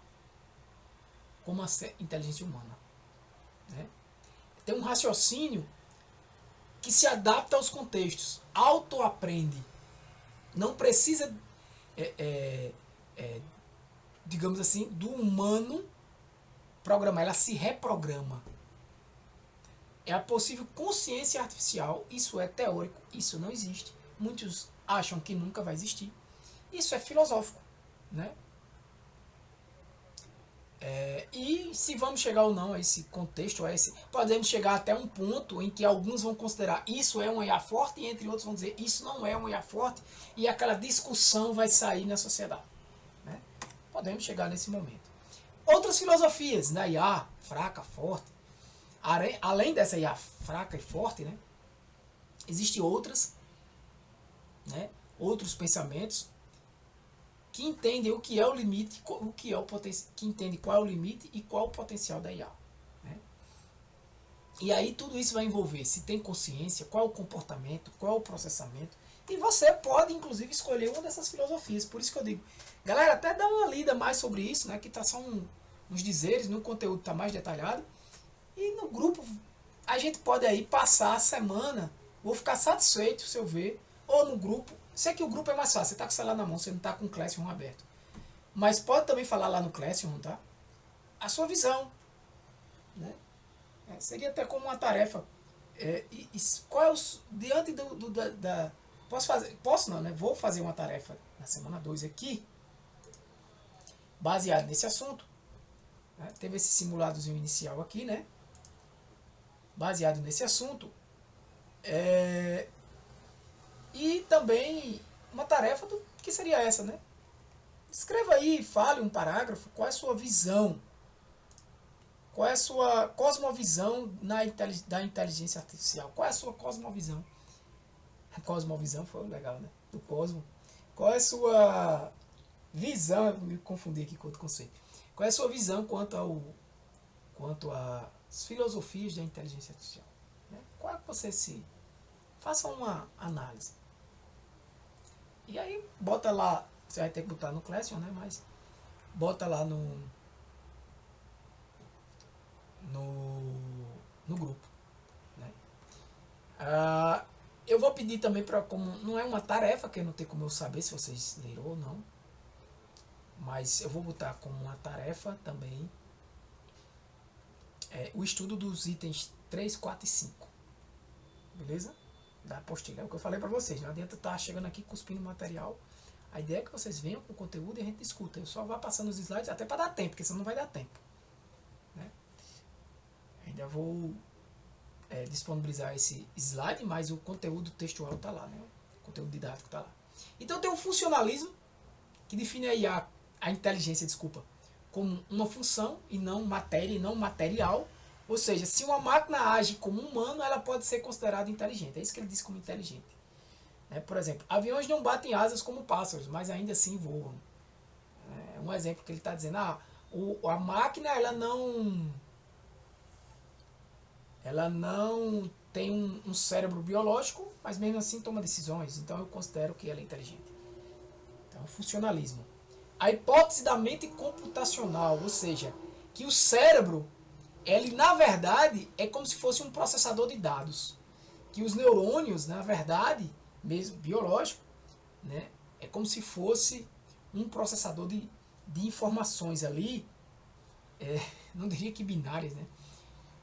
como a inteligência humana. Né? Tem um raciocínio que se adapta aos contextos, autoaprende, não precisa, digamos assim, do humano programar, ela se reprograma. É a possível consciência artificial, isso é teórico, isso não existe. Muitos acham que nunca vai existir. Isso é filosófico, né? E se vamos chegar ou não a esse contexto, podemos chegar até um ponto em que alguns vão considerar isso é um IA forte e entre outros vão dizer isso não é um IA forte e aquela discussão vai sair na sociedade, né? Podemos chegar nesse momento. Outras filosofias da IA fraca, forte, além dessa IA fraca e forte, né? Existem outras, né? Outros pensamentos que entendem o que é o limite, o que é o que entende qual é o limite e qual é o potencial da IA. Né? E aí tudo isso vai envolver se tem consciência, qual é o comportamento, qual é o processamento. E você pode, inclusive, escolher uma dessas filosofias. Por isso que eu digo, galera, até dá uma lida mais sobre isso, né? Que tá só uns dizeres, no conteúdo está mais detalhado. E no grupo, a gente pode aí passar a semana, vou ficar satisfeito se eu ver, ou no grupo. Sei que o grupo é mais fácil, você está com o celular na mão, você não está com o Classroom aberto. Mas pode também falar lá no Classroom, tá? A sua visão. Né? Seria até como uma tarefa. Qual é o, diante da. Posso fazer? Posso não, né? Vou fazer uma tarefa na semana 2 aqui, baseado nesse assunto. Né? Teve esse simuladozinho inicial aqui, né? Baseado nesse assunto. E também uma tarefa que seria essa, né? Escreva aí, fale um parágrafo, qual é a sua visão? Qual é a sua cosmovisão da inteligência artificial? Qual é a sua cosmovisão? A cosmovisão foi legal, né? Do cosmo. Qual é a sua visão? Eu me confundi aqui com outro conceito. Qual é a sua visão quanto às filosofias da inteligência artificial? Né? Qual é que você se... Faça uma análise. E aí, bota lá, você vai ter que botar no Classroom, né? Mas bota lá no grupo. Né? Eu vou pedir também para, como não é uma tarefa, que não tem como eu saber se vocês leram ou não, mas eu vou botar como uma tarefa também o estudo dos itens 3, 4 e 5. Beleza? Da apostila. É o que eu falei para vocês. Não adianta estar chegando aqui cuspindo material. A ideia é que vocês venham com o conteúdo e a gente discuta. Eu só vou passando os slides até para dar tempo, porque senão não vai dar tempo. Né? Ainda vou disponibilizar esse slide, mas o conteúdo textual está lá. Né? O conteúdo didático está lá. Então tem o funcionalismo, que define a inteligência, como uma função e não matéria e não material. Ou seja, se uma máquina age como um humano, ela pode ser considerada inteligente. É isso que ele diz como inteligente. Por exemplo, aviões não batem asas como pássaros, mas ainda assim voam. É um exemplo que ele está dizendo. A máquina ela não tem um cérebro biológico, mas mesmo assim toma decisões. Então eu considero que ela é inteligente. Então, funcionalismo. A hipótese da mente computacional, ou seja, que o cérebro ele na verdade é como se fosse um processador de dados, que os neurônios na verdade, mesmo biológico, né, é como se fosse um processador de informações ali, não diria que binárias, né,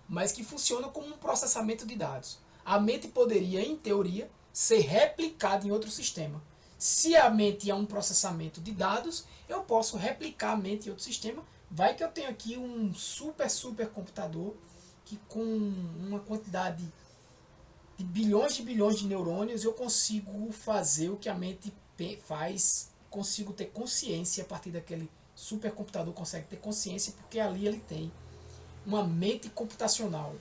mas que funciona como um processamento de dados. A mente poderia, em teoria, ser replicada em outro sistema. Se a mente é um processamento de dados, eu posso replicar a mente em outro sistema. Vai que eu tenho aqui um super computador que com uma quantidade de bilhões de neurônios eu consigo fazer o que a mente faz, consigo ter consciência a partir daquele supercomputador, consegue ter consciência porque ali ele tem uma mente computacional.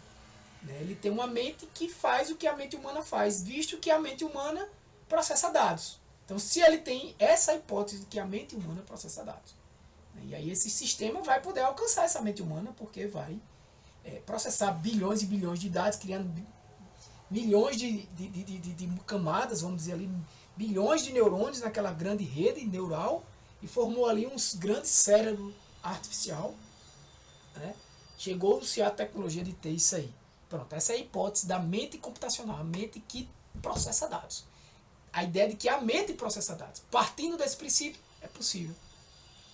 Né? Ele tem uma mente que faz o que a mente humana faz, visto que a mente humana processa dados. Então se ele tem essa hipótese de que a mente humana processa dados, e aí esse sistema vai poder alcançar essa mente humana, porque vai processar bilhões e bilhões de dados, criando milhões de camadas, vamos dizer ali, bilhões de neurônios naquela grande rede neural, e formou ali um grande cérebro artificial. Né? Chegou-se à tecnologia de ter isso aí. Pronto, essa é a hipótese da mente computacional, a mente que processa dados. A ideia de que a mente processa dados. Partindo desse princípio, é possível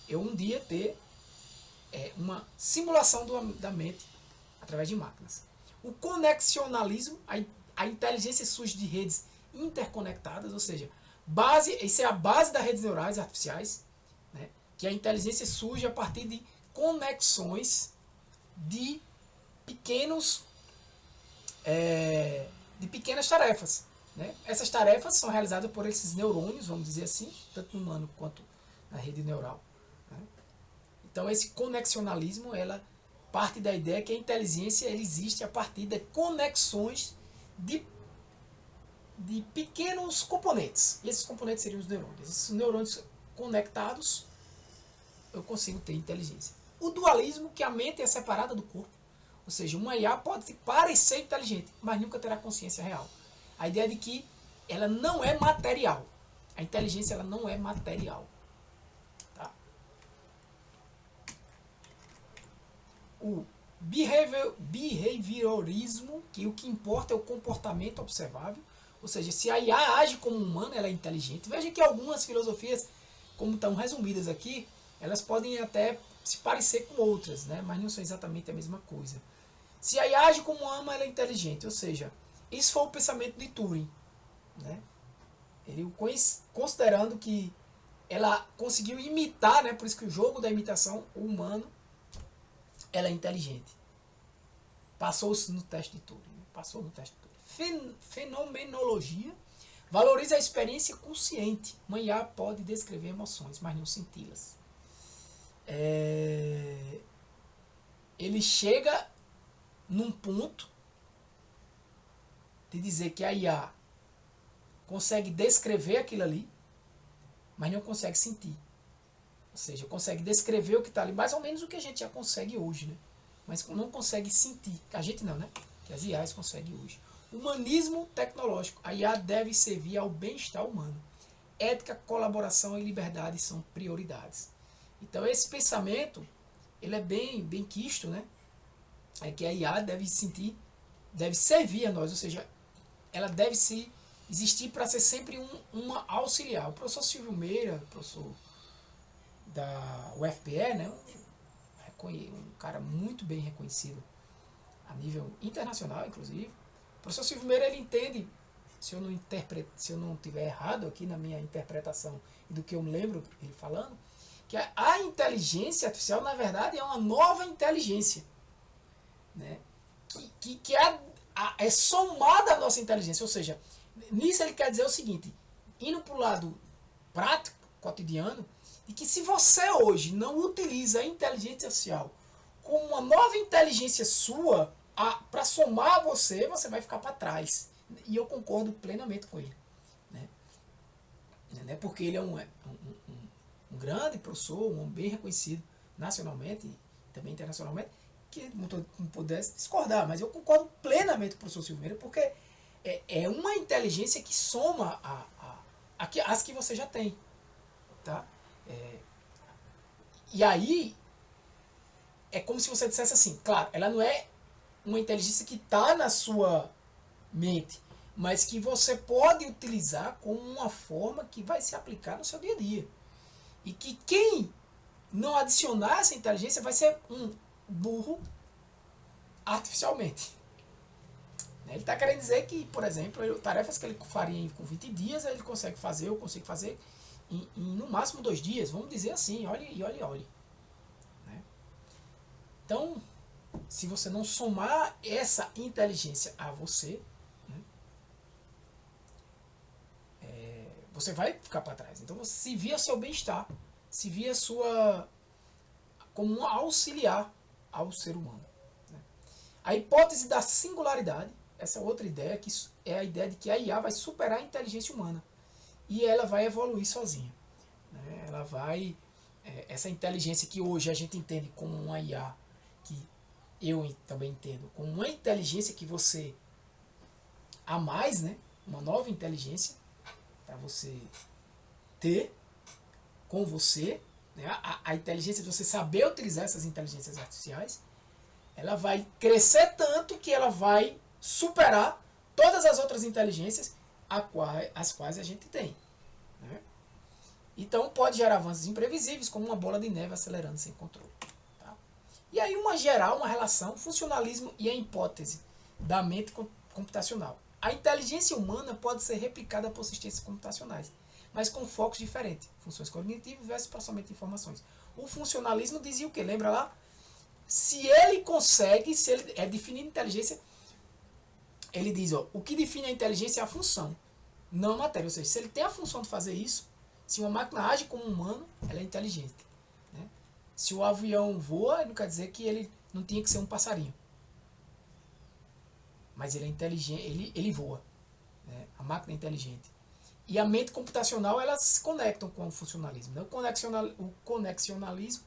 eu um dia ter é uma simulação da mente através de máquinas. O conexionalismo, a inteligência surge de redes interconectadas, ou seja, isso é a base das redes neurais artificiais, né, que a inteligência surge a partir de conexões de pequenas tarefas. Né? Essas tarefas são realizadas por esses neurônios, vamos dizer assim, tanto no humano quanto na rede neural. Né? Então esse conexionalismo, ela parte da ideia que a inteligência ela existe a partir de conexões de pequenos componentes. E esses componentes seriam os neurônios. Esses neurônios conectados, eu consigo ter inteligência. O dualismo, que a mente é separada do corpo. Ou seja, uma IA pode parecer inteligente, mas nunca terá consciência real. A ideia de que ela não é material. A inteligência ela não é material. Tá? O behaviorismo, que o que importa é o comportamento observável. Ou seja, se a IA age como humana, ela é inteligente. Veja que algumas filosofias, como estão resumidas aqui, elas podem até se parecer com outras, né? Mas não são exatamente a mesma coisa. Se a IA age como humana, ela é inteligente. Ou seja, isso foi o pensamento de Turing. Né? Ele considerando que ela conseguiu imitar, né? Por isso que o jogo da imitação, o humano, ela é inteligente. Passou-se no teste de Turing. Passou no teste de Turing. Fenomenologia valoriza a experiência consciente. Uma IA pode descrever emoções, mas não senti-las. Ele chega num ponto de dizer que a IA consegue descrever aquilo ali, mas não consegue sentir. Ou seja, consegue descrever o que está ali, mais ou menos o que a gente já consegue hoje, né? Mas não consegue sentir. A gente não, né? Que as IAs conseguem hoje. Humanismo tecnológico. A IA deve servir ao bem-estar humano. Ética, colaboração e liberdade são prioridades. Então esse pensamento, ele é bem quisto, né? É que a IA deve servir a nós, ou seja, ela deve existir para ser sempre uma auxiliar. O professor Silvio Meira, professor da UFPE, né? Um cara muito bem reconhecido a nível internacional, inclusive. O professor Silvio Meira, ele entende, se eu não estiver errado aqui na minha interpretação e do que eu me lembro ele falando, que a inteligência artificial, na verdade, é uma nova inteligência, né? que é somada à nossa inteligência. Ou seja, nisso ele quer dizer o seguinte, indo para o lado prático, cotidiano, de que se você hoje não utiliza a inteligência artificial como uma nova inteligência sua, para somar a você vai ficar para trás. E eu concordo plenamente com ele. Né? Porque ele é um grande professor, um homem bem reconhecido nacionalmente e também internacionalmente, que não pudesse discordar, mas eu concordo plenamente com o professor Silveira, porque é uma inteligência que soma as que você já tem. Tá? E aí, é como se você dissesse assim, claro, ela não é uma inteligência que está na sua mente, mas que você pode utilizar como uma forma que vai se aplicar no seu dia a dia. E que quem não adicionar essa inteligência vai ser um burro artificialmente. Ele está querendo dizer que, por exemplo, tarefas que ele faria com 20 dias, ele consegue fazer, eu consigo fazer em no máximo 2 dias. Vamos dizer assim, olhe. Né? Então, se você não somar essa inteligência a você, né, você vai ficar para trás. Então, você se via seu bem-estar, se via como um auxiliar ao ser humano. Né? A hipótese da singularidade, essa outra ideia, que é a ideia de que a IA vai superar a inteligência humana e ela vai evoluir sozinha. Né? Ela vai... essa inteligência que hoje a gente entende como uma IA, que eu também entendo como uma inteligência que você a mais, né? Uma nova inteligência para você ter com você, né? A inteligência de você saber utilizar essas inteligências artificiais, ela vai crescer tanto que ela vai superar todas as outras inteligências as quais a gente tem. Né? Então pode gerar avanços imprevisíveis, como uma bola de neve acelerando sem controle. Tá? E aí uma geral, uma relação, funcionalismo e a hipótese da mente computacional. A inteligência humana pode ser replicada por sistemas computacionais, mas com focos diferentes. Funções cognitivas versus processamento de informações. O funcionalismo dizia o quê? Lembra lá? Se ele consegue, se ele é definido inteligência, ele diz, ó, o que define a inteligência é a função, não a matéria. Ou seja, se ele tem a função de fazer isso, se uma máquina age como um humano, ela é inteligente. Né? Se o avião voa, não quer dizer que ele não tinha que ser um passarinho. Mas ele é inteligente, ele voa. Né? A máquina é inteligente. E a mente computacional, elas se conectam com o funcionalismo. Né? O conexionalismo,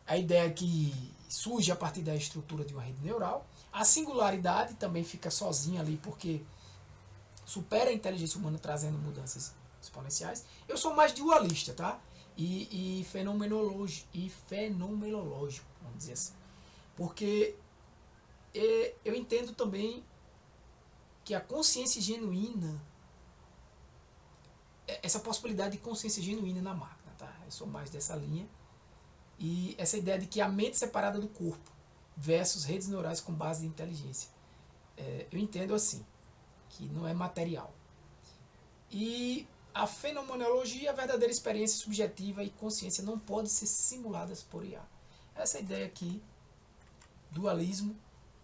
a ideia que surge a partir da estrutura de uma rede neural. A singularidade também fica sozinha ali, porque supera a inteligência humana, trazendo mudanças exponenciais. Eu sou mais dualista, tá? E fenomenológico, vamos dizer assim. Porque eu entendo também que a consciência genuína, essa possibilidade de consciência genuína na máquina, tá? Eu sou mais dessa linha. E essa ideia de que a mente separada do corpo versus redes neurais com base em inteligência. Eu entendo assim, que não é material. E a fenomenologia, a verdadeira experiência subjetiva e consciência não podem ser simuladas por IA. Essa ideia aqui, dualismo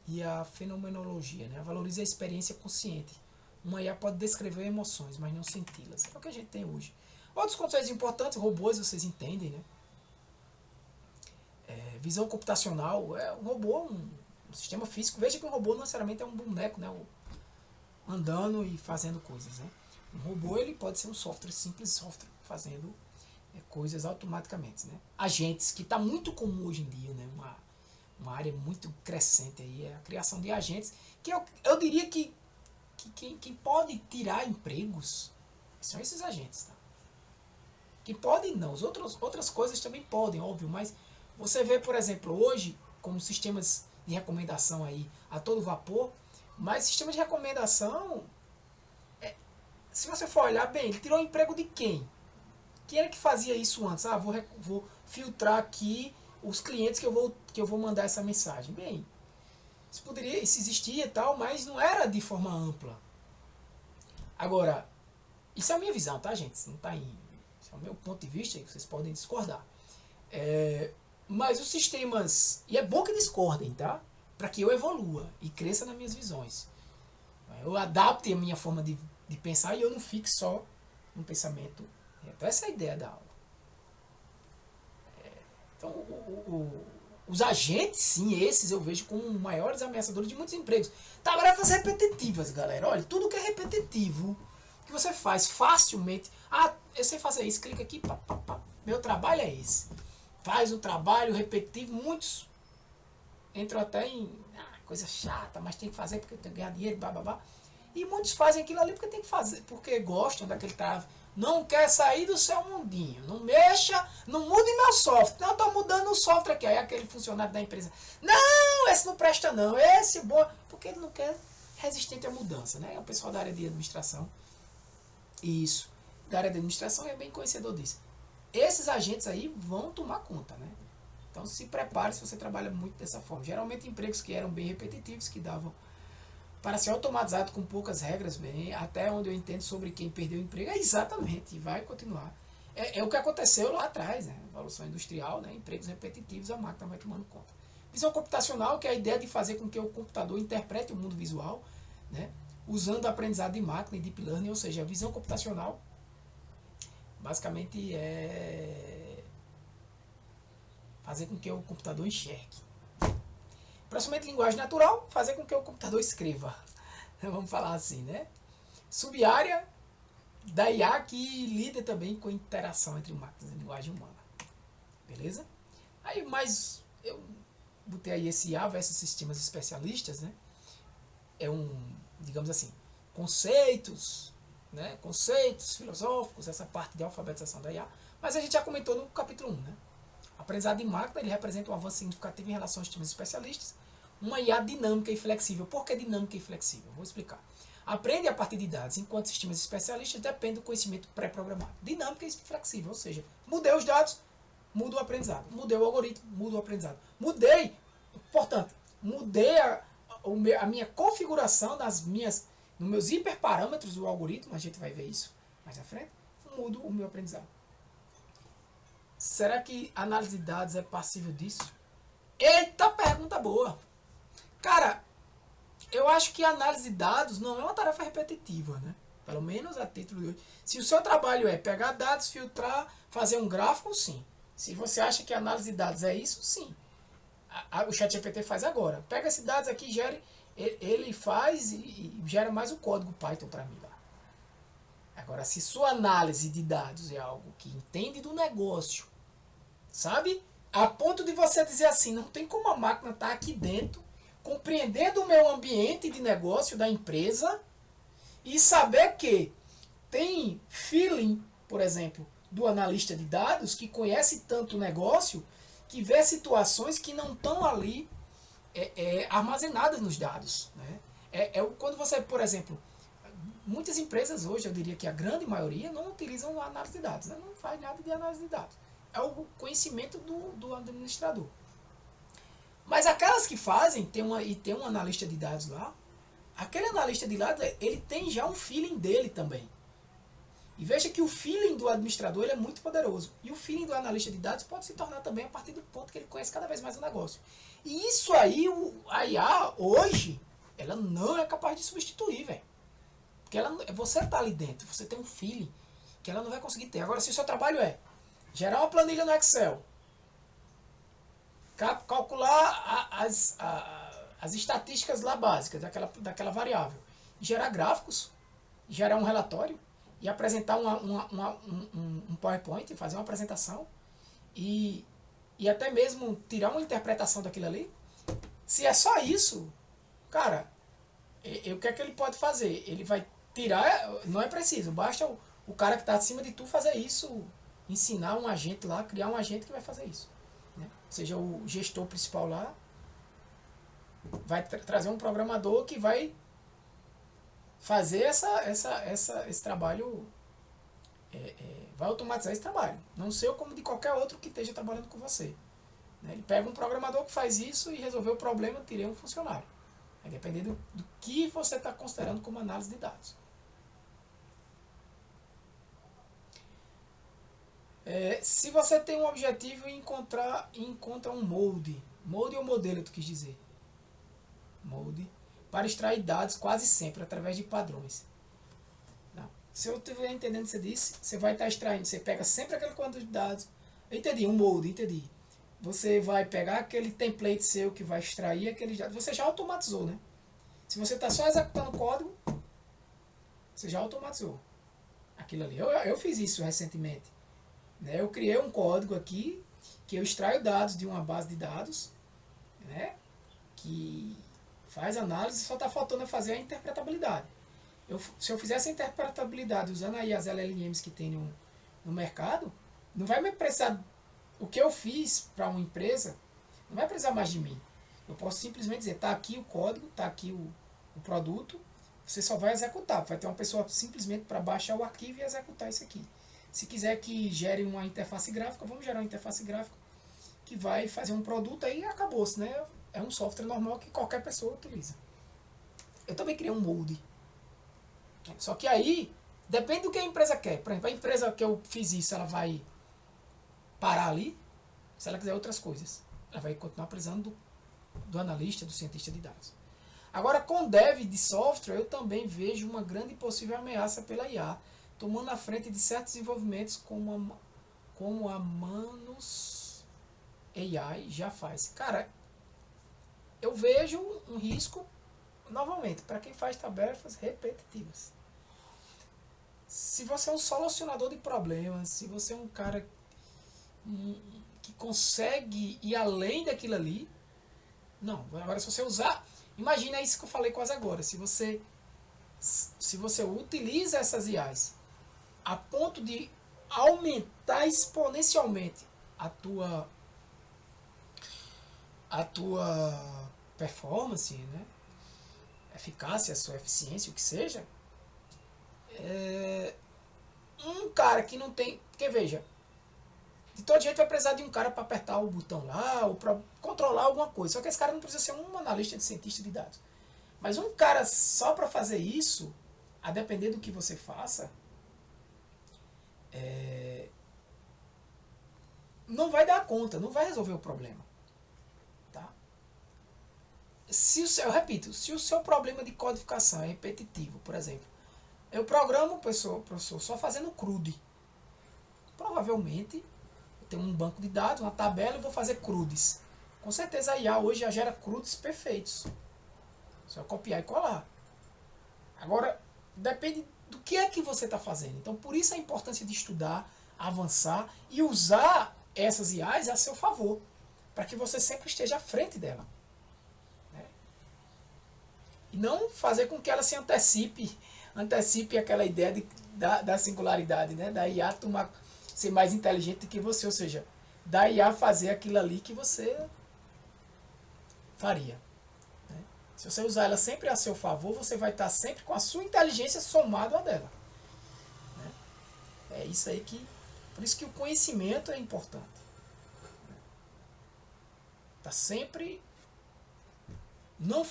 e a fenomenologia, né? Valoriza a experiência consciente. Uma IA pode descrever emoções, mas não senti-las. É o que a gente tem hoje. Outros conceitos importantes, robôs, vocês entendem, né? Visão computacional, um robô, um sistema físico. Veja que um robô não necessariamente é um boneco, né? Andando e fazendo coisas, né? Um robô, ele pode ser um software, simples software, fazendo coisas automaticamente, né? Agentes, que está muito comum hoje em dia, né? Uma área muito crescente aí, é a criação de agentes, que eu diria que quem pode tirar empregos são esses agentes, tá? Que podem não, outras coisas também podem, óbvio, mas você vê, por exemplo, hoje, como sistemas de recomendação aí a todo vapor, mas sistema de recomendação, se você for olhar bem, ele tirou o emprego de quem? Quem era que fazia isso antes? Vou filtrar aqui os clientes que eu vou mandar essa mensagem. Bem, isso existia e tal, mas não era de forma ampla. Agora, isso é a minha visão, tá, gente? Isso não tá isso é o meu ponto de vista, vocês podem discordar. Mas os sistemas, e é bom que discordem, tá? Para que eu evolua e cresça nas minhas visões. Eu adapte a minha forma de pensar e eu não fique só no pensamento. Então essa é a ideia da aula. Então os agentes, sim, esses eu vejo como maiores ameaçadores de muitos empregos. Tarefas repetitivas, galera. Olha, tudo que é repetitivo, que você faz facilmente. Eu sei fazer isso, clica aqui, pá, pá, pá. Meu trabalho é esse. Faz um trabalho repetitivo, muitos entram até em coisa chata, mas tem que fazer porque tem que ganhar dinheiro, bababá. E muitos fazem aquilo ali porque tem que fazer, porque gostam daquele trabalho. Não quer sair do seu mundinho. Não mexa, não mude meu software. Não, estou mudando o software aqui. Aí aquele funcionário da empresa, não, esse não presta não, esse boa. Porque ele não quer resistente à mudança, né? É o pessoal da área de administração. Isso. Da área de administração é bem conhecedor disso. Esses agentes aí vão tomar conta, né? Então se prepare se você trabalha muito dessa forma. Geralmente empregos que eram bem repetitivos, que davam para ser automatizado com poucas regras, bem, até onde eu entendo sobre quem perdeu o emprego, exatamente, vai continuar. É o que aconteceu lá atrás, né? Evolução industrial, né? Empregos repetitivos, a máquina vai tomando conta. Visão computacional, que é a ideia de fazer com que o computador interprete o mundo visual, né? Usando aprendizado de máquina e deep learning, ou seja, a visão computacional basicamente é fazer com que o computador enxergue. Processamento de linguagem natural, fazer com que o computador escreva. Vamos falar assim, né? Subárea da IA que lida também com a interação entre máquinas e linguagem humana. Beleza? Aí, mas eu botei aí esse IA versus sistemas especialistas, né? Digamos assim, conceitos, né? Conceitos filosóficos, essa parte de alfabetização da IA. Mas a gente já comentou no capítulo 1, né? Aprendizado de máquina, ele representa um avanço significativo em relação aos sistemas especialistas. Uma IA dinâmica e flexível. Por que dinâmica e flexível? Vou explicar. Aprende a partir de dados, enquanto sistemas especialistas dependem do conhecimento pré-programado. Dinâmica e flexível, ou seja, mudei os dados, muda o aprendizado. Mudei o algoritmo, muda o aprendizado. Mudei, portanto, mudei a minha configuração nos meus hiperparâmetros do algoritmo, a gente vai ver isso mais à frente, mudo o meu aprendizado. Será que análise de dados é passível disso? Eita, pergunta boa! Cara, eu acho que a análise de dados não é uma tarefa repetitiva, né? Pelo menos a título de hoje. Se o seu trabalho é pegar dados, filtrar, fazer um gráfico, sim. Se você acha que a análise de dados é isso, sim. O ChatGPT faz agora. Pega esses dados aqui, ele faz e gera mais o código Python para mim lá. Agora, se sua análise de dados é algo que entende do negócio, sabe? A ponto de você dizer assim, não tem como a máquina estar aqui dentro, compreender o meu ambiente de negócio da empresa e saber que tem feeling, por exemplo, do analista de dados que conhece tanto o negócio que vê situações que não estão ali armazenadas nos dados. Né? Quando você, por exemplo, muitas empresas hoje, eu diria que a grande maioria, não utilizam a análise de dados, né? Não faz nada de análise de dados. É o conhecimento do administrador. Mas aquelas que fazem, tem um analista de dados lá, aquele analista de dados, ele tem já um feeling dele também. E veja que o feeling do administrador ele é muito poderoso. E o feeling do analista de dados pode se tornar também a partir do ponto que ele conhece cada vez mais o negócio. E isso aí, a IA, hoje, ela não é capaz de substituir, velho. Porque você está ali dentro, você tem um feeling que ela não vai conseguir ter. Agora, se o seu trabalho é gerar uma planilha no Excel, calcular as estatísticas lá básicas daquela variável, gerar gráficos, gerar um relatório e apresentar um PowerPoint, fazer uma apresentação e até mesmo tirar uma interpretação daquilo ali, se é só isso, cara, o que é que ele pode fazer? Ele vai tirar, não é preciso, basta o cara que está acima de tu fazer isso, ensinar um agente lá, criar um agente que vai fazer isso. Né? Seja o gestor principal lá, vai trazer um programador que vai fazer esse trabalho, vai automatizar esse trabalho. Não sei como de qualquer outro que esteja trabalhando com você. Né? Ele pega um programador que faz isso e resolveu o problema, tirei um funcionário. Vai depender do que você está considerando como análise de dados. Se você tem um objetivo e encontra um molde ou modelo, tu quis dizer. Molde. Para extrair dados quase sempre através de padrões. Não. Se eu estiver entendendo o que você disse, você vai estar extraindo. Você pega sempre aquele quanto de dados. Eu entendi, um molde, entendi. Você vai pegar aquele template seu que vai extrair aqueles dados. Você já automatizou, né? Se você está só executando o código, você já automatizou aquilo ali. Eu fiz isso recentemente. Né? Eu criei um código aqui que eu extraio dados de uma base de dados, né? Que faz análise, só está faltando fazer a interpretabilidade. Se eu fizesse a interpretabilidade usando aí as LLMs que tem no mercado, não vai me precisar. O que eu fiz para uma empresa não vai precisar mais de mim. Eu posso simplesmente dizer, está aqui o código, está aqui o produto, você só vai executar. Vai ter uma pessoa simplesmente para baixar o arquivo e executar isso aqui. Se quiser que gere uma interface gráfica, vamos gerar uma interface gráfica que vai fazer um produto aí e acabou-se, né? É um software normal que qualquer pessoa utiliza. Eu também criei um molde. Só que aí, depende do que a empresa quer. Por exemplo, a empresa que eu fiz isso, ela vai parar ali, se ela quiser outras coisas. Ela vai continuar precisando do analista, do cientista de dados. Agora, com dev de software, eu também vejo uma grande e possível ameaça pela IA, tomando a frente de certos desenvolvimentos como a Manus AI já faz. Cara, eu vejo um risco, novamente, para quem faz tarefas repetitivas. Se você é um solucionador de problemas, se você é um cara que consegue ir além daquilo ali, não. Agora, se você usar, imagina isso que eu falei quase agora. Se você utiliza essas IAs a ponto de aumentar exponencialmente a tua performance, né? Eficácia, a sua eficiência, o que seja, um cara que não tem... Porque veja, De todo jeito vai precisar de um cara para apertar o botão lá, ou para controlar alguma coisa. Só que esse cara não precisa ser um analista de cientista de dados. Mas um cara só para fazer isso, a depender do que você faça, não vai dar conta, não vai resolver o problema. Tá? Eu repito, se o seu problema de codificação é repetitivo, por exemplo, eu programo, professor, só fazendo CRUD. Provavelmente, eu tenho um banco de dados, uma tabela, e vou fazer CRUDs. Com certeza a IA hoje já gera CRUDs perfeitos. Só copiar e colar. Agora, depende do que é que você está fazendo. Então, por isso a importância de estudar, avançar e usar essas IAs a seu favor, para que você sempre esteja à frente dela. Né? E não fazer com que ela se antecipe aquela ideia da singularidade, né? Da IA ser mais inteligente do que você, ou seja, da IA fazer aquilo ali que você faria. Né? Se você usar ela sempre a seu favor, você vai estar sempre com a sua inteligência somado a dela. Né? É isso aí que... Por isso que o conhecimento é importante. Tá sempre... Não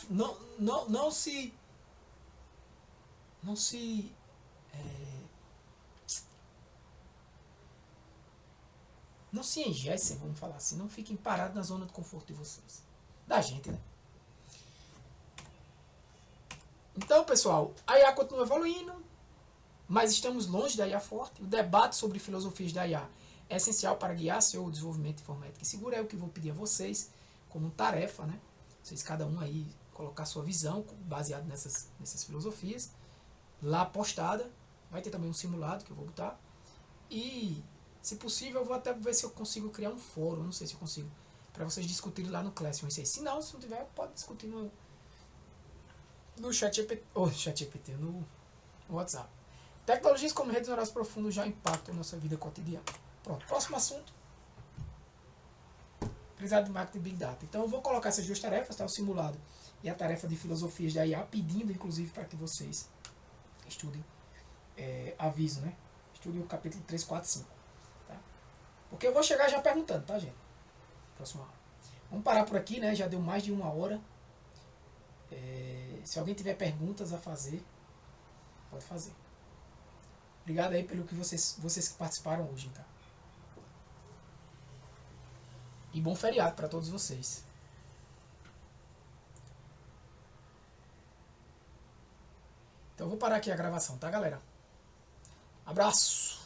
se engessem, vamos falar assim. Não fiquem parados na zona de conforto de vocês. Da gente, né? Então, pessoal, a IA continua evoluindo, mas estamos longe da IA forte. O debate sobre filosofias da IA é essencial para guiar seu desenvolvimento informático e seguro. É o que eu vou pedir a vocês como tarefa, né? Vocês cada um aí colocar sua visão baseado nessas filosofias lá postada. Vai ter também um simulado que eu vou botar. E, se possível, eu vou até ver se eu consigo criar um fórum. Eu não sei se eu consigo. Para vocês discutirem lá no Classroom. Se não tiver, pode discutir no ChatGPT, no WhatsApp. Tecnologias como redes neurais profundas já impactam a nossa vida cotidiana. Pronto, próximo assunto. Aprendizado de marketing e Big Data. Então eu vou colocar essas duas tarefas, tá? O simulado e a tarefa de filosofias da IA, pedindo inclusive para que vocês estudem. Aviso, né? Estudem o capítulo 3, 4, 5. Tá? Porque eu vou chegar já perguntando, tá, gente? Próxima aula. Vamos parar por aqui, né? Já deu mais de 1 hora. Se alguém tiver perguntas a fazer, pode fazer. Obrigado aí pelo que vocês que participaram hoje, tá? E bom feriado para todos vocês. Então eu vou parar aqui a gravação, tá, galera? Abraço!